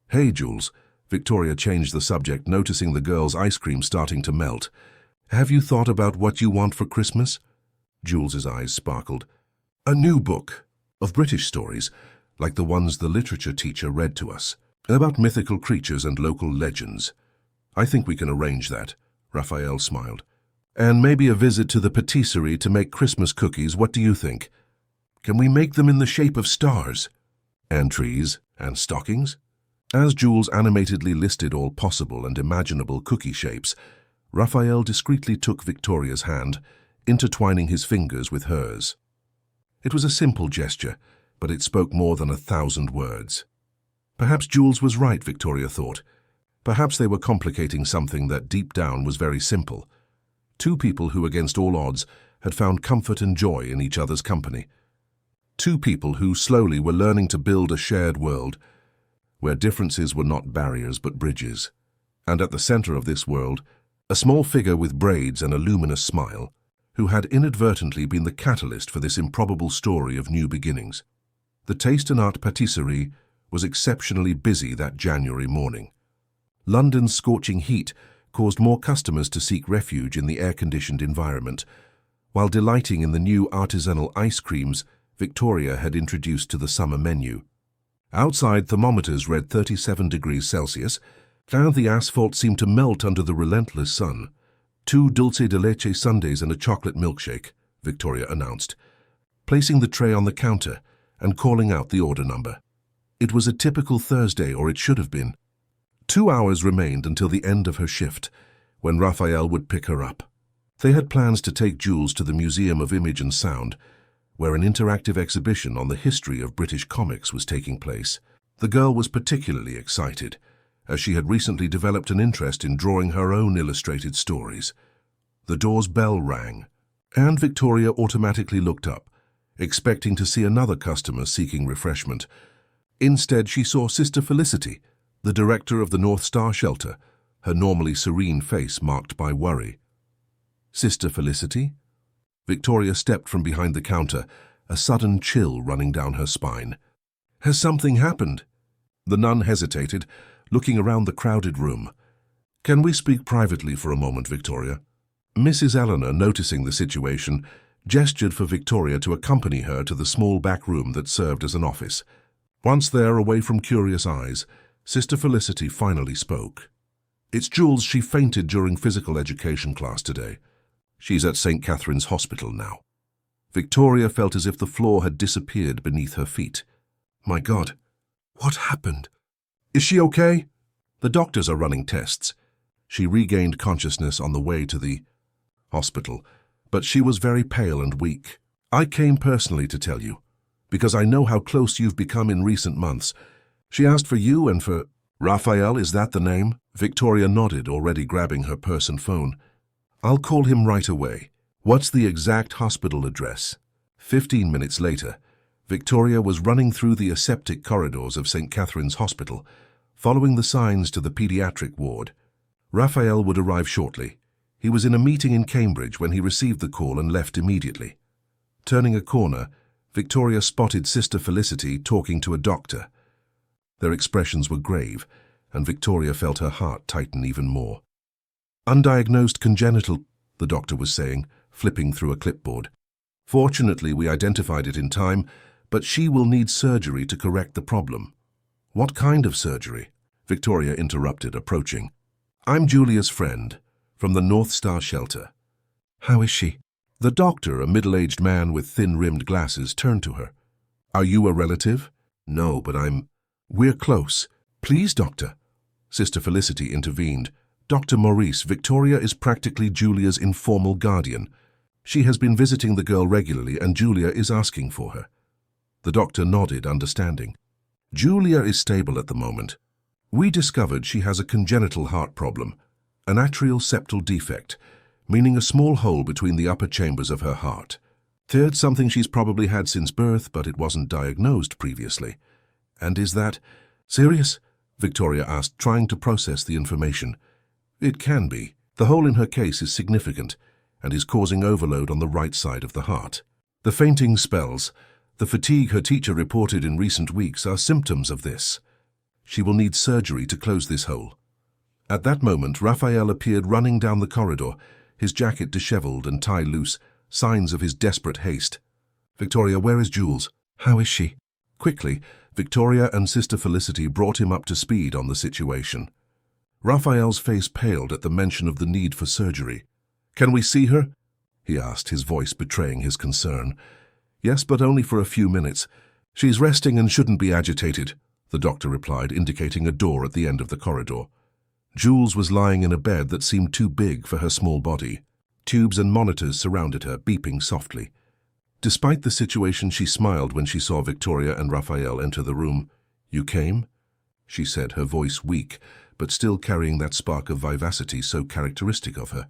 "Hey, Jules," Victoria changed the subject, noticing the girl's ice cream starting to melt. "Have you thought about what you want for Christmas?" Jules's eyes sparkled. "A new book of British stories, like the ones the literature teacher read to us, about mythical creatures and local legends." "I think we can arrange that," Raphael smiled. "And maybe a visit to the patisserie to make Christmas cookies. What do you think? Can we make them in the shape of stars? And trees and stockings?" As Jules animatedly listed all possible and imaginable cookie shapes, Raphael discreetly took Victoria's hand, intertwining his fingers with hers. It was a simple gesture, but it spoke more than 1,000 words. Perhaps Jules was right, Victoria thought. Perhaps they were complicating something that deep down was very simple. Two people who, against all odds, had found comfort and joy in each other's company. Two people who slowly were learning to build a shared world, where differences were not barriers but bridges. And at the center of this world, a small figure with braids and a luminous smile, who had inadvertently been the catalyst for this improbable story of new beginnings. The Taste and Art Patisserie was exceptionally busy that January morning. London's scorching heat caused more customers to seek refuge in the air-conditioned environment, while delighting in the new artisanal ice creams Victoria had introduced to the summer menu. Outside, thermometers read 37 degrees Celsius, and the asphalt seemed to melt under the relentless sun. 2 dulce de leche sundaes and a chocolate milkshake, Victoria announced, placing the tray on the counter and calling out the order number. It was a typical Thursday, or it should have been. 2 hours remained until the end of her shift, when Raphael would pick her up. They had plans to take Jules to the Museum of Image and Sound, where an interactive exhibition on the history of British comics was taking place. The girl was particularly excited, as she had recently developed an interest in drawing her own illustrated stories. The door's bell rang, and Victoria automatically looked up, expecting to see another customer seeking refreshment. Instead, she saw Sister Felicity, the director of the North Star shelter, her normally serene face marked by worry. "Sister Felicity?" Victoria stepped from behind the counter, a sudden chill running down her spine. "Has something happened?" The nun hesitated, looking around the crowded room. "Can we speak privately for a moment, Victoria?" Mrs. Eleanor, noticing the situation, gestured for Victoria to accompany her to the small back room that served as an office. Once there, away from curious eyes, Sister Felicity finally spoke. "It's Jules. She fainted during physical education class today. She's at St. Catherine's Hospital now." Victoria felt as if the floor had disappeared beneath her feet. "My God, what happened? Is she okay?" "The doctors are running tests." She regained consciousness on the way to the hospital, but she was very pale and weak. "I came personally to tell you, because I know how close you've become in recent months. She asked for you and for—" "Raphael, is that the name?" Victoria nodded, already grabbing her purse and phone. "I'll call him right away. What's the exact hospital address?" 15 minutes later, Victoria was running through the aseptic corridors of St. Catherine's Hospital, following the signs to the pediatric ward. Raphael would arrive shortly. He was in a meeting in Cambridge when he received the call and left immediately. Turning a corner, Victoria spotted Sister Felicity talking to a doctor. Their expressions were grave, and Victoria felt her heart tighten even more. "Undiagnosed congenital," the doctor was saying, flipping through a clipboard. "Fortunately, we identified it in time, but she will need surgery to correct the problem." "What kind of surgery?" Victoria interrupted, approaching. "I'm Julia's friend, from the North Star shelter." "How is she?" The doctor, a middle-aged man with thin-rimmed glasses, turned to her. "Are you a relative?" "No, but we're close." "Please, doctor." Sister Felicity intervened. "Dr. Maurice, Victoria is practically Julia's informal guardian. She has been visiting the girl regularly, and Julia is asking for her." The doctor nodded, understanding. "Julia is stable at the moment. We discovered she has a congenital heart problem, an atrial septal defect, meaning a small hole between the upper chambers of her heart. It's something she's probably had since birth, but it wasn't diagnosed previously." "And is that serious?" Victoria asked, trying to process the information. "It can be. The hole in her case is significant and is causing overload on the right side of the heart. The fainting spells, the fatigue her teacher reported in recent weeks are symptoms of this. She will need surgery to close this hole." At that moment, Raphael appeared running down the corridor, his jacket disheveled and tie loose, signs of his desperate haste. "Victoria, where is Jules? How is she?" Quickly, Victoria and Sister Felicity brought him up to speed on the situation. Raphael's face paled at the mention of the need for surgery. "Can we see her?" he asked, his voice betraying his concern. "Yes, but only for a few minutes. She's resting and shouldn't be agitated," the doctor replied, indicating a door at the end of the corridor. Jules was lying in a bed that seemed too big for her small body. Tubes and monitors surrounded her, beeping softly. Despite the situation, she smiled when she saw Victoria and Raphael enter the room. "You came?" she said, her voice weak, but still carrying that spark of vivacity so characteristic of her.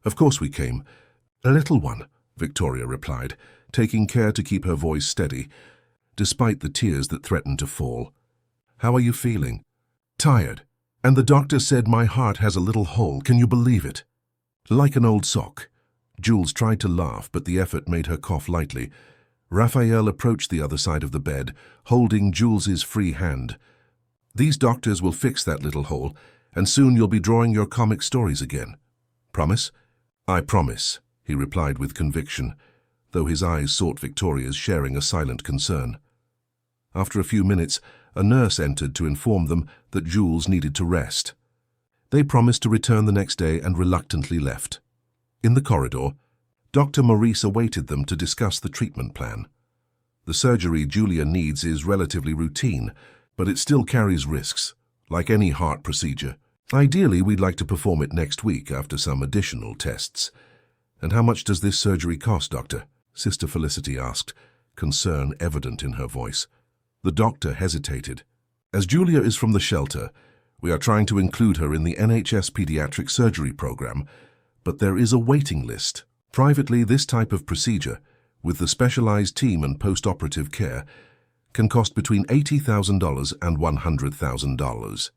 "Of course we came. A little one," Victoria replied, taking care to keep her voice steady, despite the tears that threatened to fall. "How are you feeling?" "Tired. And the doctor said my heart has a little hole. Can you believe it?" "Like an old sock." Jules tried to laugh, but the effort made her cough lightly. Raphael approached the other side of the bed, holding Jules's free hand. "These doctors will fix that little hole, and soon you'll be drawing your comic stories again. Promise?" "I promise," he replied with conviction, though his eyes sought Victoria's, sharing a silent concern. After a few minutes, a nurse entered to inform them that Jules needed to rest. They promised to return the next day and reluctantly left. In the corridor, Dr. Maurice awaited them to discuss the treatment plan. "The surgery Julia needs is relatively routine, but it still carries risks, like any heart procedure. Ideally, we'd like to perform it next week after some additional tests." "And how much does this surgery cost, Doctor?" Sister Felicity asked, concern evident in her voice. The doctor hesitated. "As Julia is from the shelter, we are trying to include her in the NHS pediatric surgery program, but there is a waiting list. Privately, this type of procedure, with the specialized team and post-operative care, can cost between $80,000 and $100,000.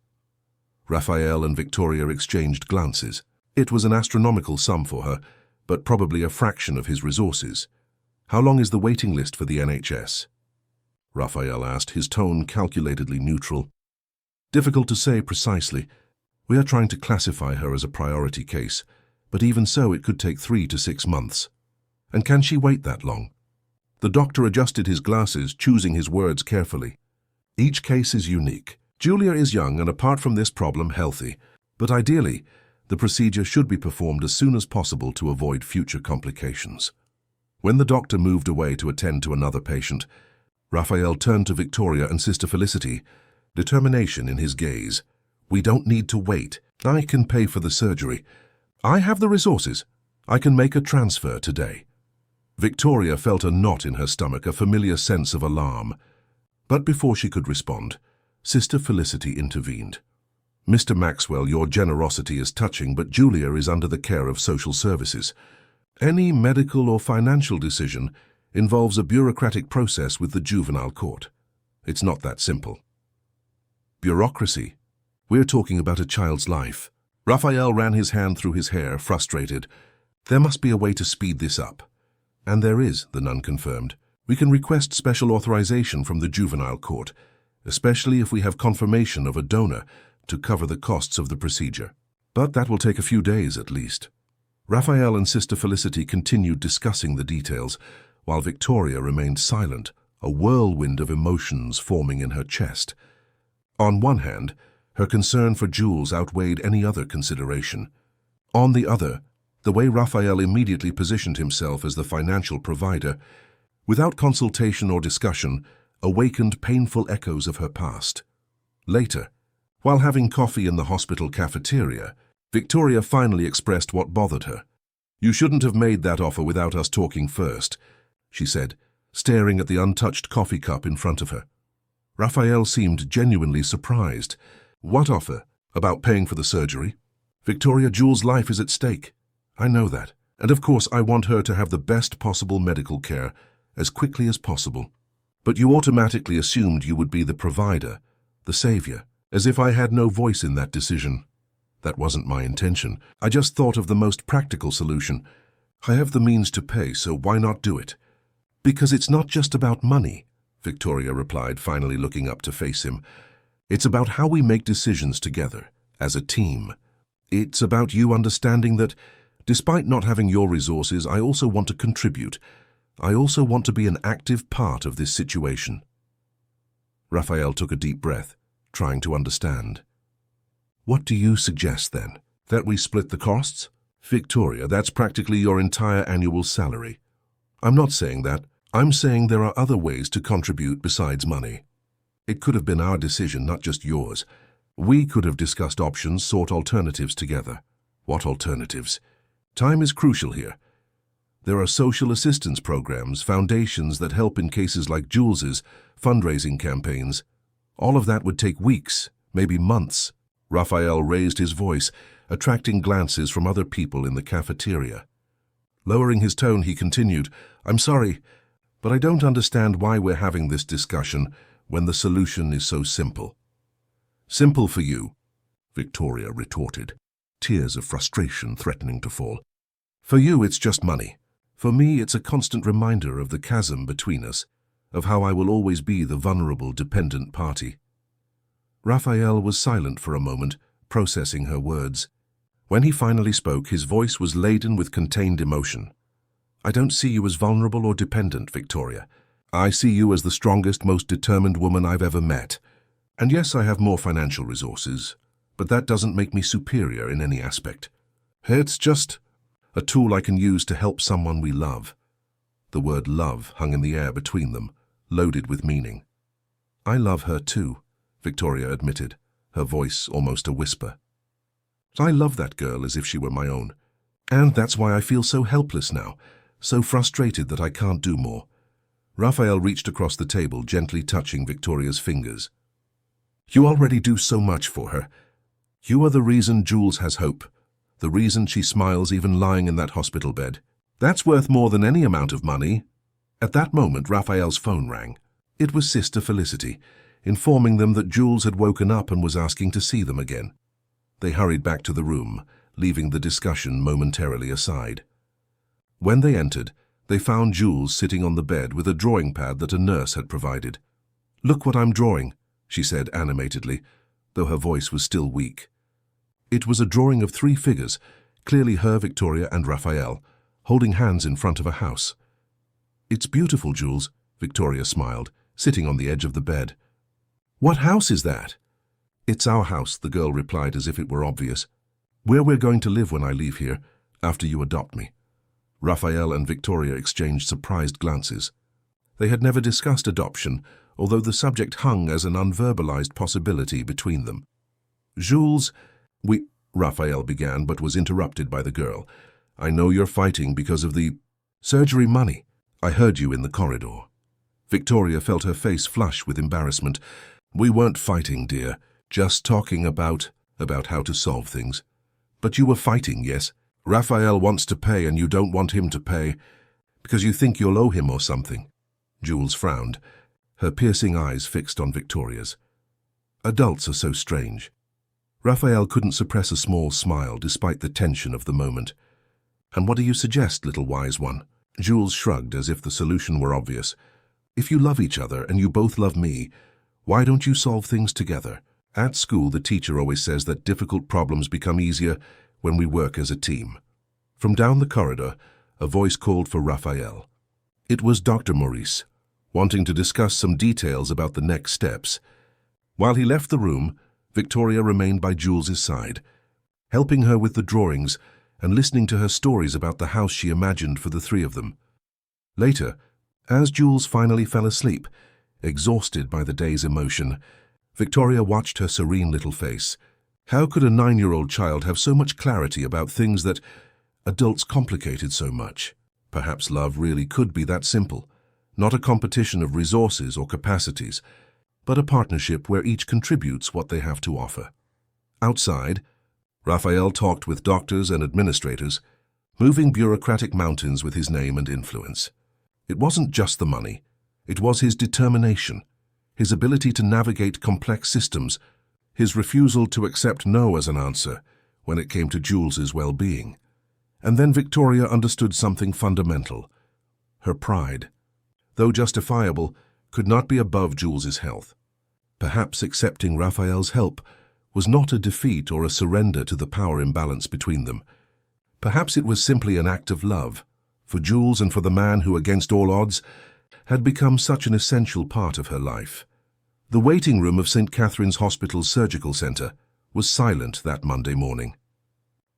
Raphael and Victoria exchanged glances. It was an astronomical sum for her, but probably a fraction of his resources. "How long is the waiting list for the NHS?" Raphael asked, his tone calculatedly neutral. "Difficult to say precisely. We are trying to classify her as a priority case, but even so it could take 3 to 6 months." And can she wait that long? The doctor adjusted his glasses, choosing his words carefully. Each case is unique. Julia is young and, apart from this problem, healthy. But ideally, the procedure should be performed as soon as possible to avoid future complications. When the doctor moved away to attend to another patient, Raphael turned to Victoria and Sister Felicity, determination in his gaze. "We don't need to wait. I can pay for the surgery. I have the resources. I can make a transfer today." Victoria felt a knot in her stomach, a familiar sense of alarm. But before she could respond, Sister Felicity intervened. "Mr. Maxwell, your generosity is touching, but Julia is under the care of social services. Any medical or financial decision involves a bureaucratic process with the juvenile court. It's not that simple." "Bureaucracy? We're talking about a child's life." Raphael ran his hand through his hair, frustrated. "There must be a way to speed this up." "And there is," the nun confirmed. "We can request special authorization from the juvenile court, especially if we have confirmation of a donor to cover the costs of the procedure. But that will take a few days at least." Raphael and Sister Felicity continued discussing the details, while Victoria remained silent, a whirlwind of emotions forming in her chest. On one hand, her concern for Jules outweighed any other consideration. On the other, the way Raphael immediately positioned himself as the financial provider, without consultation or discussion, awakened painful echoes of her past. Later, while having coffee in the hospital cafeteria, Victoria finally expressed what bothered her. "You shouldn't have made that offer without us talking first," she said, staring at the untouched coffee cup in front of her. Raphael seemed genuinely surprised. "What offer? About paying for the surgery?" "Victoria, Jules' life is at stake. I know that. And of course I want her to have the best possible medical care as quickly as possible. But you automatically assumed you would be the provider, the savior, as if I had no voice in that decision. That wasn't my intention. I just thought of the most practical solution. I have the means to pay, so why not do it?" "Because it's not just about money," Victoria replied, finally looking up to face him. "It's about how we make decisions together, as a team. It's about you understanding that, despite not having your resources, I also want to contribute. I also want to be an active part of this situation." Raphael took a deep breath, trying to understand. "What do you suggest, then? That we split the costs?" "Victoria, that's practically your entire annual salary." "I'm not saying that. I'm saying there are other ways to contribute besides money. It could have been our decision, not just yours. We could have discussed options, sought alternatives together." "What alternatives?" "Time is crucial here. There are social assistance programs, foundations that help in cases like Jules's, fundraising campaigns. All of that would take weeks, maybe months." Raphael raised his voice, attracting glances from other people in the cafeteria. Lowering his tone, he continued, "I'm sorry, but I don't understand why we're having this discussion when the solution is so simple." "Simple for you," Victoria retorted, tears of frustration threatening to fall. "For you, it's just money. For me, it's a constant reminder of the chasm between us, of how I will always be the vulnerable, dependent party." Raphael was silent for a moment, processing her words. When he finally spoke, his voice was laden with contained emotion. "I don't see you as vulnerable or dependent, Victoria. I see you as the strongest, most determined woman I've ever met. And yes, I have more financial resources, but that doesn't make me superior in any aspect. It's just a tool I can use to help someone we love." The word love hung in the air between them, loaded with meaning. "I love her too," Victoria admitted, her voice almost a whisper. "I love that girl as if she were my own. And that's why I feel so helpless now, so frustrated that I can't do more." Raphael reached across the table, gently touching Victoria's fingers. "You already do so much for her. You are the reason Jules has hope, the reason she smiles even lying in that hospital bed. That's worth more than any amount of money." At that moment, Raphael's phone rang. It was Sister Felicity, informing them that Jules had woken up and was asking to see them again. They hurried back to the room, leaving the discussion momentarily aside. When they entered, they found Jules sitting on the bed with a drawing pad that a nurse had provided. "Look what I'm drawing," she said animatedly, though her voice was still weak. It was a drawing of 3 figures, clearly her, Victoria, and Raphael, holding hands in front of a house. "It's beautiful, Jules," Victoria smiled, sitting on the edge of the bed. "What house is that?" "It's our house," the girl replied as if it were obvious. "Where we're going to live when I leave here, after you adopt me." Raphael and Victoria exchanged surprised glances. They had never discussed adoption, although the subject hung as an unverbalized possibility between them. "Jules, Raphael began, but was interrupted by the girl. "I know you're fighting because of the surgery money. I heard you in the corridor." Victoria felt her face flush with embarrassment. "We weren't fighting, dear, just talking about how to solve things." "But you were fighting, yes? Raphael wants to pay and you don't want him to pay because you think you'll owe him or something." Jules frowned, her piercing eyes fixed on Victoria's. Adults are so strange. Raphael couldn't suppress a small smile despite the tension of the moment. "And what do you suggest, little wise one?" Jules shrugged as if the solution were obvious. "If you love each other and you both love me, why don't you solve things together? At school, the teacher always says that difficult problems become easier when we work as a team." From down the corridor, a voice called for Raphael. It was Dr. Maurice, wanting to discuss some details about the next steps. While he left the room, Victoria remained by Jules's side, helping her with the drawings and listening to her stories about the house she imagined for the three of them. Later, as Jules finally fell asleep, exhausted by the day's emotion, Victoria watched her serene little face. How could a 9-year-old child have so much clarity about things that adults complicated so much? Perhaps love really could be that simple, not a competition of resources or capacities, but a partnership where each contributes what they have to offer. Outside, Raphael talked with doctors and administrators, moving bureaucratic mountains with his name and influence. It wasn't just the money, it was his determination, his ability to navigate complex systems, his refusal to accept no as an answer when it came to Jules's well-being. And then Victoria understood something fundamental. Her pride, though justifiable, could not be above Jules's health. Perhaps accepting Raphael's help was not a defeat or a surrender to the power imbalance between them. Perhaps it was simply an act of love, for Jules and for the man who, against all odds, had become such an essential part of her life. The waiting room of St. Catherine's Hospital's surgical centre was silent that Monday morning.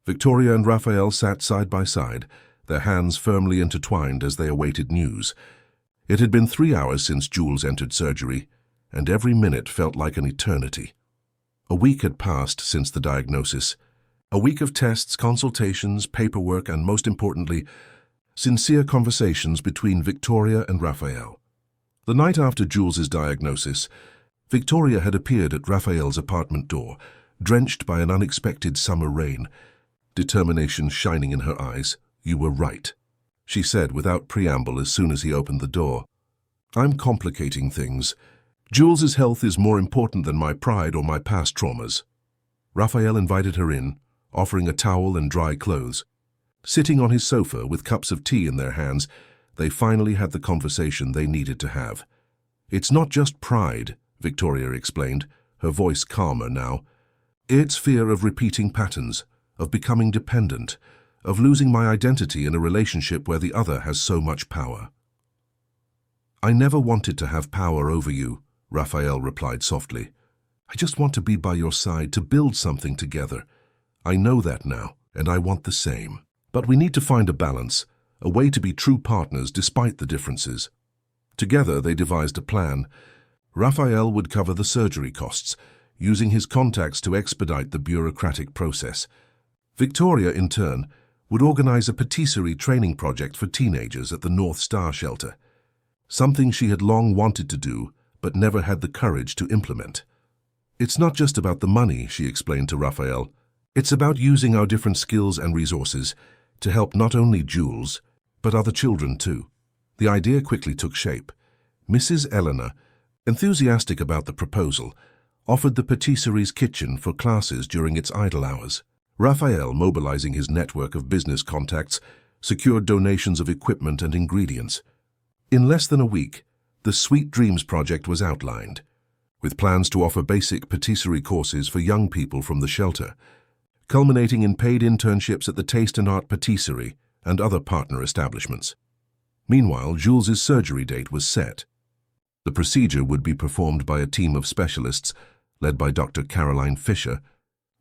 Victoria and Raphael sat side by side, their hands firmly intertwined as they awaited news. It had been 3 hours since Jules entered surgery, and every minute felt like an eternity. A week had passed since the diagnosis. A week of tests, consultations, paperwork, and most importantly, sincere conversations between Victoria and Raphael. The night after Jules's diagnosis, Victoria had appeared at Raphael's apartment door, drenched by an unexpected summer rain, determination shining in her eyes. "You were right," she said without preamble as soon as he opened the door. "I'm complicating things. Jules's health is more important than my pride or my past traumas." Raphael invited her in, offering a towel and dry clothes. Sitting on his sofa with cups of tea in their hands, they finally had the conversation they needed to have. "It's not just pride," Victoria explained, her voice calmer now. "It's fear of repeating patterns, of becoming dependent, of losing my identity in a relationship where the other has so much power." "I never wanted to have power over you," Raphael replied softly. "I just want to be by your side, to build something together. I know that now, and I want the same. But we need to find a balance, a way to be true partners despite the differences." Together they devised a plan. Raphael would cover the surgery costs, using his contacts to expedite the bureaucratic process. Victoria, in turn, would organize a patisserie training project for teenagers at the North Star shelter, something she had long wanted to do but never had the courage to implement. "It's not just about the money," she explained to Raphael. "It's about using our different skills and resources to help not only Jules, but other children too." The idea quickly took shape. Mrs. Eleanor, enthusiastic about the proposal, offered the patisserie's kitchen for classes during its idle hours. Raphael, mobilizing his network of business contacts, secured donations of equipment and ingredients. In less than a week, the Sweet Dreams project was outlined, with plans to offer basic patisserie courses for young people from the shelter, culminating in paid internships at the Taste and Art Patisserie and other partner establishments. Meanwhile, Jules's surgery date was set. The procedure would be performed by a team of specialists led by Dr. Caroline Fisher,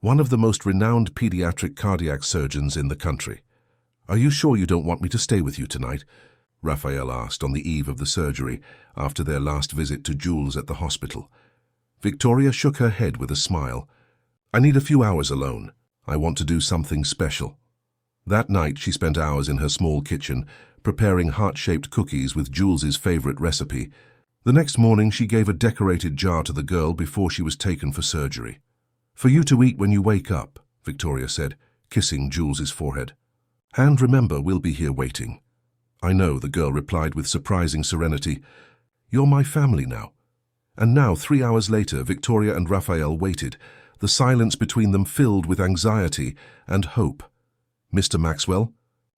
one of the most renowned pediatric cardiac surgeons in the country. "Are you sure you don't want me to stay with you tonight?" Raphael asked on the eve of the surgery after their last visit to Jules at the hospital. Victoria shook her head with a smile. "I need a few hours alone. I want to do something special." That night she spent hours in her small kitchen, preparing heart-shaped cookies with Jules's favorite recipe. The next morning she gave a decorated jar to the girl before she was taken for surgery. "For you to eat when you wake up," Victoria said, kissing Jules's forehead. "And remember, we'll be here waiting." "I know," the girl replied with surprising serenity. "You're my family now." And now, 3 hours later, Victoria and Raphael waited, the silence between them filled with anxiety and hope. "Mr. Maxwell?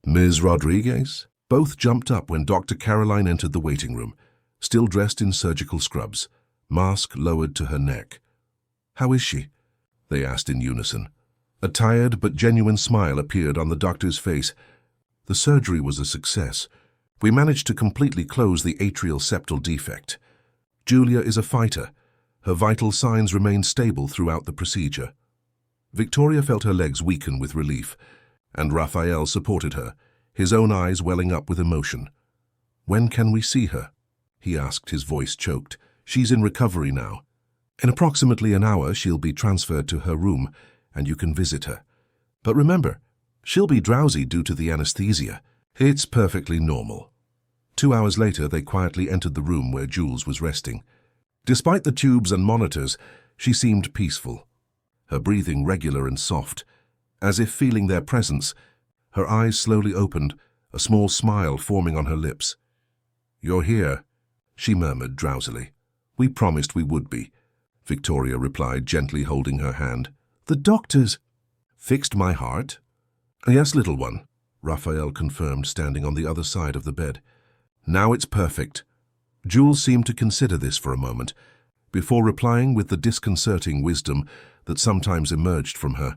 Ms. Rodriguez?" Both jumped up when Dr. Caroline entered the waiting room, still dressed in surgical scrubs, mask lowered to her neck. "How is she?" they asked in unison. A tired but genuine smile appeared on the doctor's face. "The surgery was a success. We managed to completely close the atrial septal defect. Julia is a fighter. Her vital signs remained stable throughout the procedure." Victoria felt her legs weaken with relief, and Raphael supported her, his own eyes welling up with emotion. "When can we see her?" he asked, his voice choked. "She's in recovery now. In approximately an hour, she'll be transferred to her room, and you can visit her. But remember, she'll be drowsy due to the anesthesia. It's perfectly normal." 2 hours later, they quietly entered the room where Jules was resting. Despite the tubes and monitors, she seemed peaceful, her breathing regular and soft. As if feeling their presence, her eyes slowly opened, a small smile forming on her lips. "You're here," she murmured drowsily. "We promised we would be," Victoria replied, gently holding her hand. "The doctors fixed my heart?" "Yes, little one," Raphael confirmed, standing on the other side of the bed. "Now it's perfect." Jules seemed to consider this for a moment, before replying with the disconcerting wisdom that sometimes emerged from her.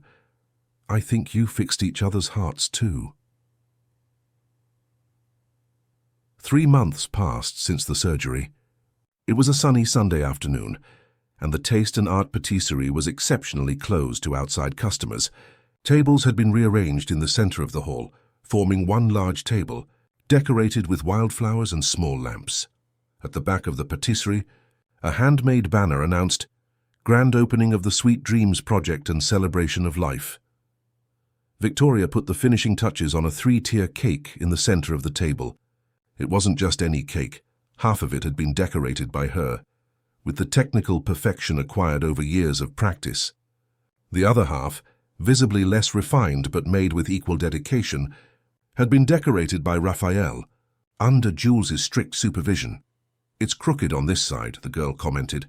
"I think you fixed each other's hearts too." 3 months passed since the surgery. It was a sunny Sunday afternoon, and the Taste and Art Patisserie was exceptionally closed to outside customers. Tables had been rearranged in the center of the hall, forming one large table, decorated with wildflowers and small lamps. At the back of the patisserie, a handmade banner announced, "Grand Opening of the Sweet Dreams Project and Celebration of Life." Victoria put the finishing touches on a 3-tier cake in the center of the table. It wasn't just any cake. Half of it had been decorated by her, with the technical perfection acquired over years of practice. The other half, visibly less refined but made with equal dedication, had been decorated by Raphael, under Jules's strict supervision. "It's crooked on this side," the girl commented,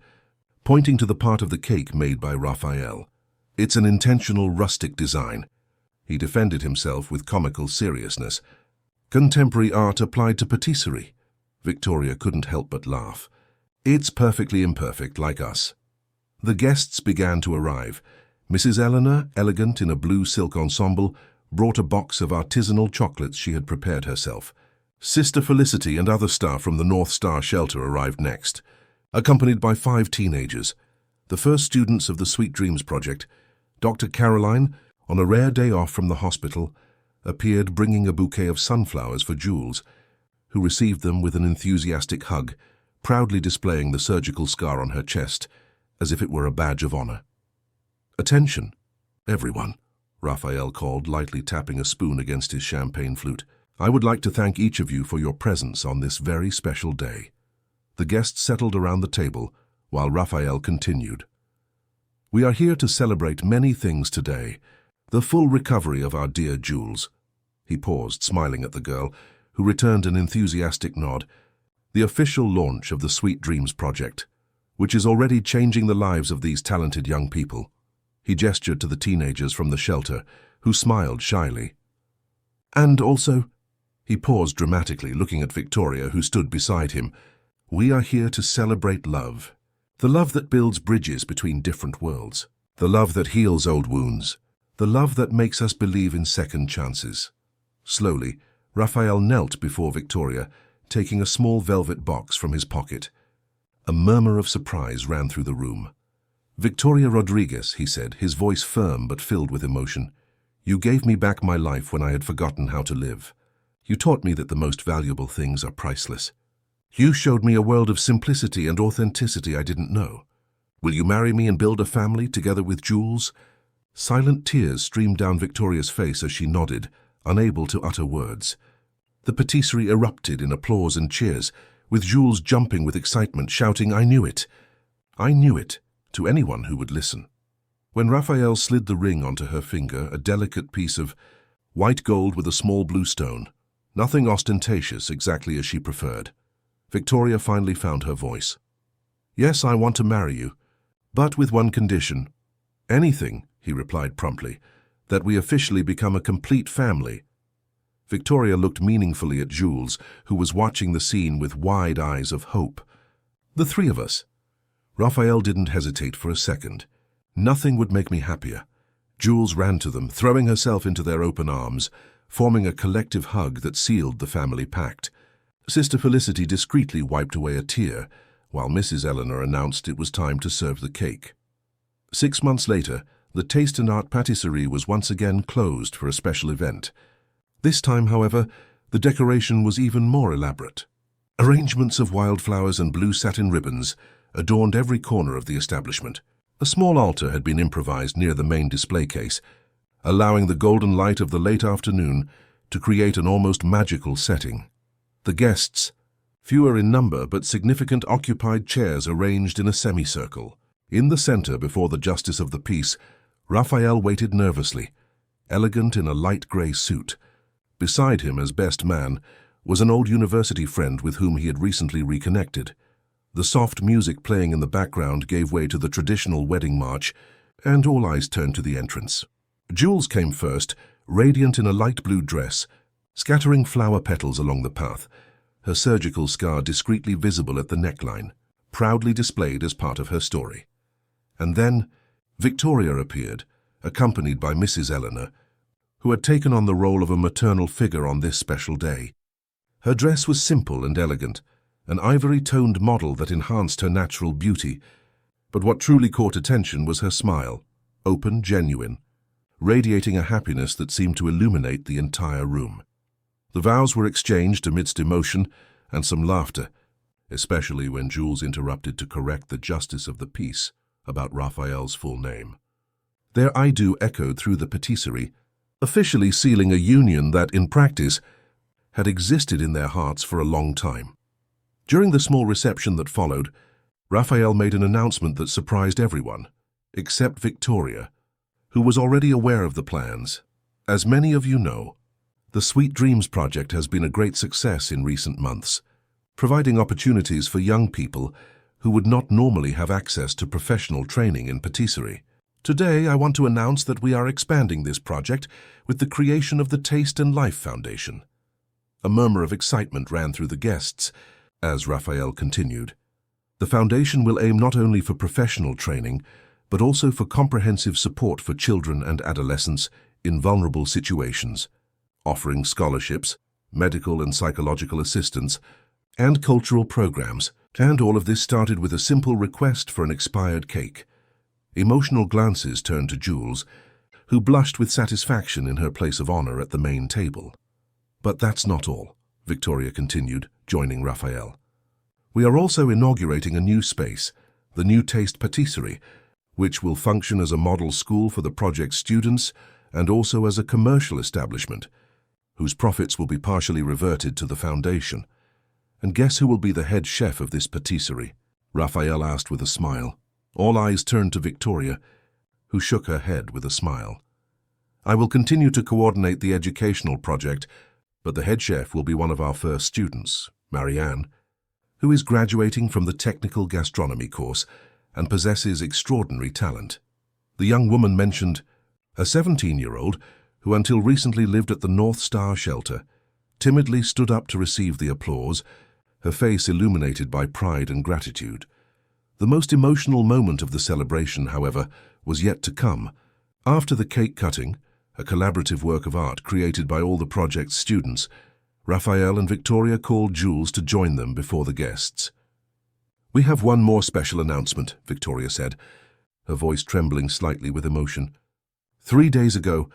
pointing to the part of the cake made by Raphael. "It's an intentional rustic design." He defended himself with comical seriousness. "Contemporary art applied to patisserie." Victoria couldn't help but laugh. "It's perfectly imperfect, like us." The guests began to arrive. Mrs. Eleanor, elegant in a blue silk ensemble, brought a box of artisanal chocolates she had prepared herself. Sister Felicity and other staff from the North Star shelter arrived next, accompanied by 5 teenagers, the first students of the Sweet Dreams Project. Dr. Caroline, on a rare day off from the hospital, appeared bringing a bouquet of sunflowers for Jules, who received them with an enthusiastic hug, proudly displaying the surgical scar on her chest, as if it were a badge of honor. "Attention, everyone," Raphael called, lightly tapping a spoon against his champagne flute. "I would like to thank each of you for your presence on this very special day." The guests settled around the table, while Raphael continued. "We are here to celebrate many things today. The full recovery of our dear Jules." He paused, smiling at the girl, who returned an enthusiastic nod. "The official launch of the Sweet Dreams Project, which is already changing the lives of these talented young people." He gestured to the teenagers from the shelter, who smiled shyly. "And also," he paused dramatically, looking at Victoria, who stood beside him, "we are here to celebrate love. The love that builds bridges between different worlds. The love that heals old wounds. The love that makes us believe in second chances." Slowly, Raphael knelt before Victoria, taking a small velvet box from his pocket. A murmur of surprise ran through the room. "Victoria Rodriguez," he said, his voice firm but filled with emotion. "You gave me back my life when I had forgotten how to live. You taught me that the most valuable things are priceless. You showed me a world of simplicity and authenticity I didn't know. Will you marry me and build a family together with Jules?" Silent tears streamed down Victoria's face as she nodded, unable to utter words. The patisserie erupted in applause and cheers, with Jules jumping with excitement, shouting, "I knew it! I knew it!" to anyone who would listen. When Raphael slid the ring onto her finger, a delicate piece of white gold with a small blue stone, nothing ostentatious, exactly as she preferred, Victoria finally found her voice. "Yes, I want to marry you, but with one condition." "Anything," he replied promptly, "that we officially become a complete family." Victoria looked meaningfully at Jules, who was watching the scene with wide eyes of hope. "The three of us." Raphael didn't hesitate for a second. "Nothing would make me happier." Jules ran to them, throwing herself into their open arms, forming a collective hug that sealed the family pact. Sister Felicity discreetly wiped away a tear, while Mrs. Eleanor announced it was time to serve the cake. 6 months later, the Taste and Art Patisserie was once again closed for a special event. This time, however, the decoration was even more elaborate. Arrangements of wildflowers and blue satin ribbons adorned every corner of the establishment. A small altar had been improvised near the main display case, allowing the golden light of the late afternoon to create an almost magical setting. The guests, fewer in number but significant, occupied chairs arranged in a semicircle. In the center, before the justice of the peace, Raphael waited nervously, elegant in a light gray suit. Beside him, as best man, was an old university friend with whom he had recently reconnected. The soft music playing in the background gave way to the traditional wedding march, and all eyes turned to the entrance. Jules came first, radiant in a light blue dress, scattering flower petals along the path, her surgical scar discreetly visible at the neckline, proudly displayed as part of her story. And then Victoria appeared, accompanied by Mrs. Eleanor, who had taken on the role of a maternal figure on this special day. Her dress was simple and elegant, an ivory-toned model that enhanced her natural beauty, but what truly caught attention was her smile, open, genuine, radiating a happiness that seemed to illuminate the entire room. The vows were exchanged amidst emotion and some laughter, especially when Jules interrupted to correct the justice of the peace about Raphael's full name. Their "I do" echoed through the patisserie, officially sealing a union that, in practice, had existed in their hearts for a long time. During the small reception that followed, Raphael made an announcement that surprised everyone, except Victoria, who was already aware of the plans. As many of you know, the Sweet Dreams project has been a great success in recent months, providing opportunities for young people who would not normally have access to professional training in patisserie. Today, I want to announce that we are expanding this project with the creation of the Taste and Life Foundation. A murmur of excitement ran through the guests as Raphael continued. The foundation will aim not only for professional training, but also for comprehensive support for children and adolescents in vulnerable situations, offering scholarships, medical and psychological assistance, and cultural programs. And all of this started with a simple request for an expired cake. Emotional glances turned to Jules, who blushed with satisfaction in her place of honor at the main table. "But that's not all," Victoria continued, joining Raphael. "We are also inaugurating a new space, the New Taste Patisserie, which will function as a model school for the project's students and also as a commercial establishment, whose profits will be partially reverted to the foundation. And guess who will be the head chef of this patisserie?" Raphael asked with a smile. All eyes turned to Victoria, who shook her head with a smile. "I will continue to coordinate the educational project, but the head chef will be one of our first students, Marianne, who is graduating from the technical gastronomy course and possesses extraordinary talent." The young woman mentioned a 17-year-old who until recently lived at the North Star shelter, timidly stood up to receive the applause, her face illuminated by pride and gratitude. The most emotional moment of the celebration, however, was yet to come. After the cake cutting, a collaborative work of art created by all the project's students, Raphael and Victoria called Jules to join them before the guests. "We have one more special announcement," Victoria said, her voice trembling slightly with emotion. "3 days ago,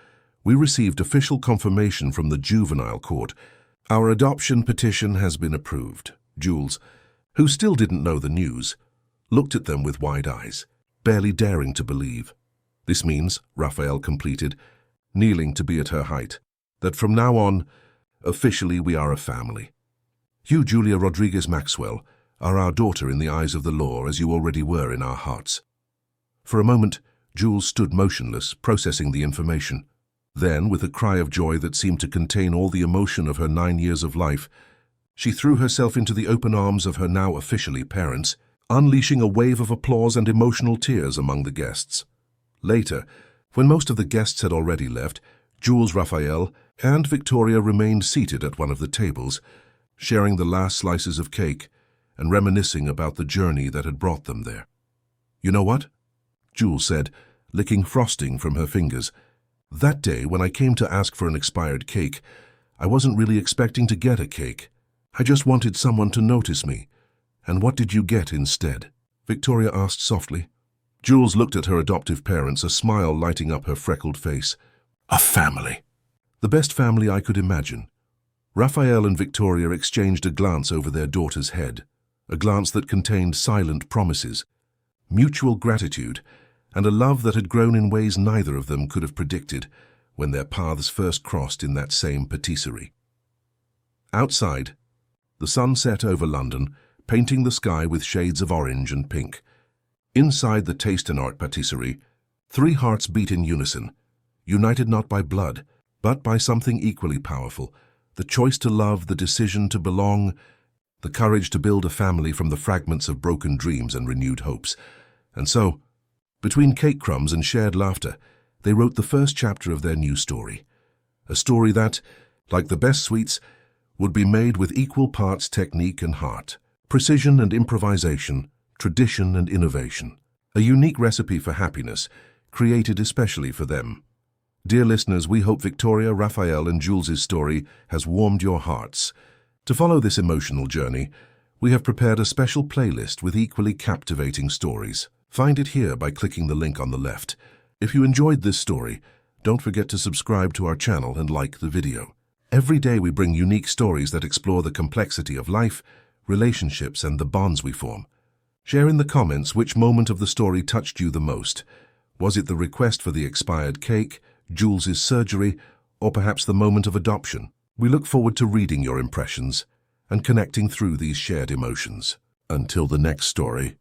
we received official confirmation from the juvenile court. Our adoption petition has been approved." Jules, who still didn't know the news, looked at them with wide eyes, barely daring to believe. "This means," Raphael completed, kneeling to be at her height, "that from now on, officially we are a family. You, Julia Rodriguez Maxwell, are our daughter in the eyes of the law, as you already were in our hearts." For a moment, Jules stood motionless, processing the information. Then, with a cry of joy that seemed to contain all the emotion of her 9 years of life, she threw herself into the open arms of her now officially parents, unleashing a wave of applause and emotional tears among the guests. Later, when most of the guests had already left, Jules, Raphael, and Victoria remained seated at one of the tables, sharing the last slices of cake and reminiscing about the journey that had brought them there. "You know what?" Jules said, licking frosting from her fingers. "That day, when I came to ask for an expired cake, I wasn't really expecting to get a cake. I just wanted someone to notice me. And what did you get instead?" Victoria asked softly. Jules looked at her adoptive parents, a smile lighting up her freckled face. "A family. The best family I could imagine." Raphael and Victoria exchanged a glance over their daughter's head, a glance that contained silent promises, mutual gratitude, and a love that had grown in ways neither of them could have predicted when their paths first crossed in that same patisserie. Outside, the sun set over London, painting the sky with shades of orange and pink. Inside the Taste and Art patisserie, 3 hearts beat in unison, united not by blood, but by something equally powerful: the choice to love, the decision to belong, the courage to build a family from the fragments of broken dreams and renewed hopes. And so, between cake crumbs and shared laughter, they wrote the first chapter of their new story. A story that, like the best sweets, would be made with equal parts technique and heart, precision and improvisation, tradition and innovation. A unique recipe for happiness, created especially for them. Dear listeners, we hope Victoria, Raphael, and Jules's story has warmed your hearts. To follow this emotional journey, we have prepared a special playlist with equally captivating stories. Find it here by clicking the link on the left. If you enjoyed this story, don't forget to subscribe to our channel and like the video. Every day we bring unique stories that explore the complexity of life, relationships, and the bonds we form. Share in the comments which moment of the story touched you the most. Was it the request for the expired cake, Jules's surgery, or perhaps the moment of adoption? We look forward to reading your impressions and connecting through these shared emotions. Until the next story.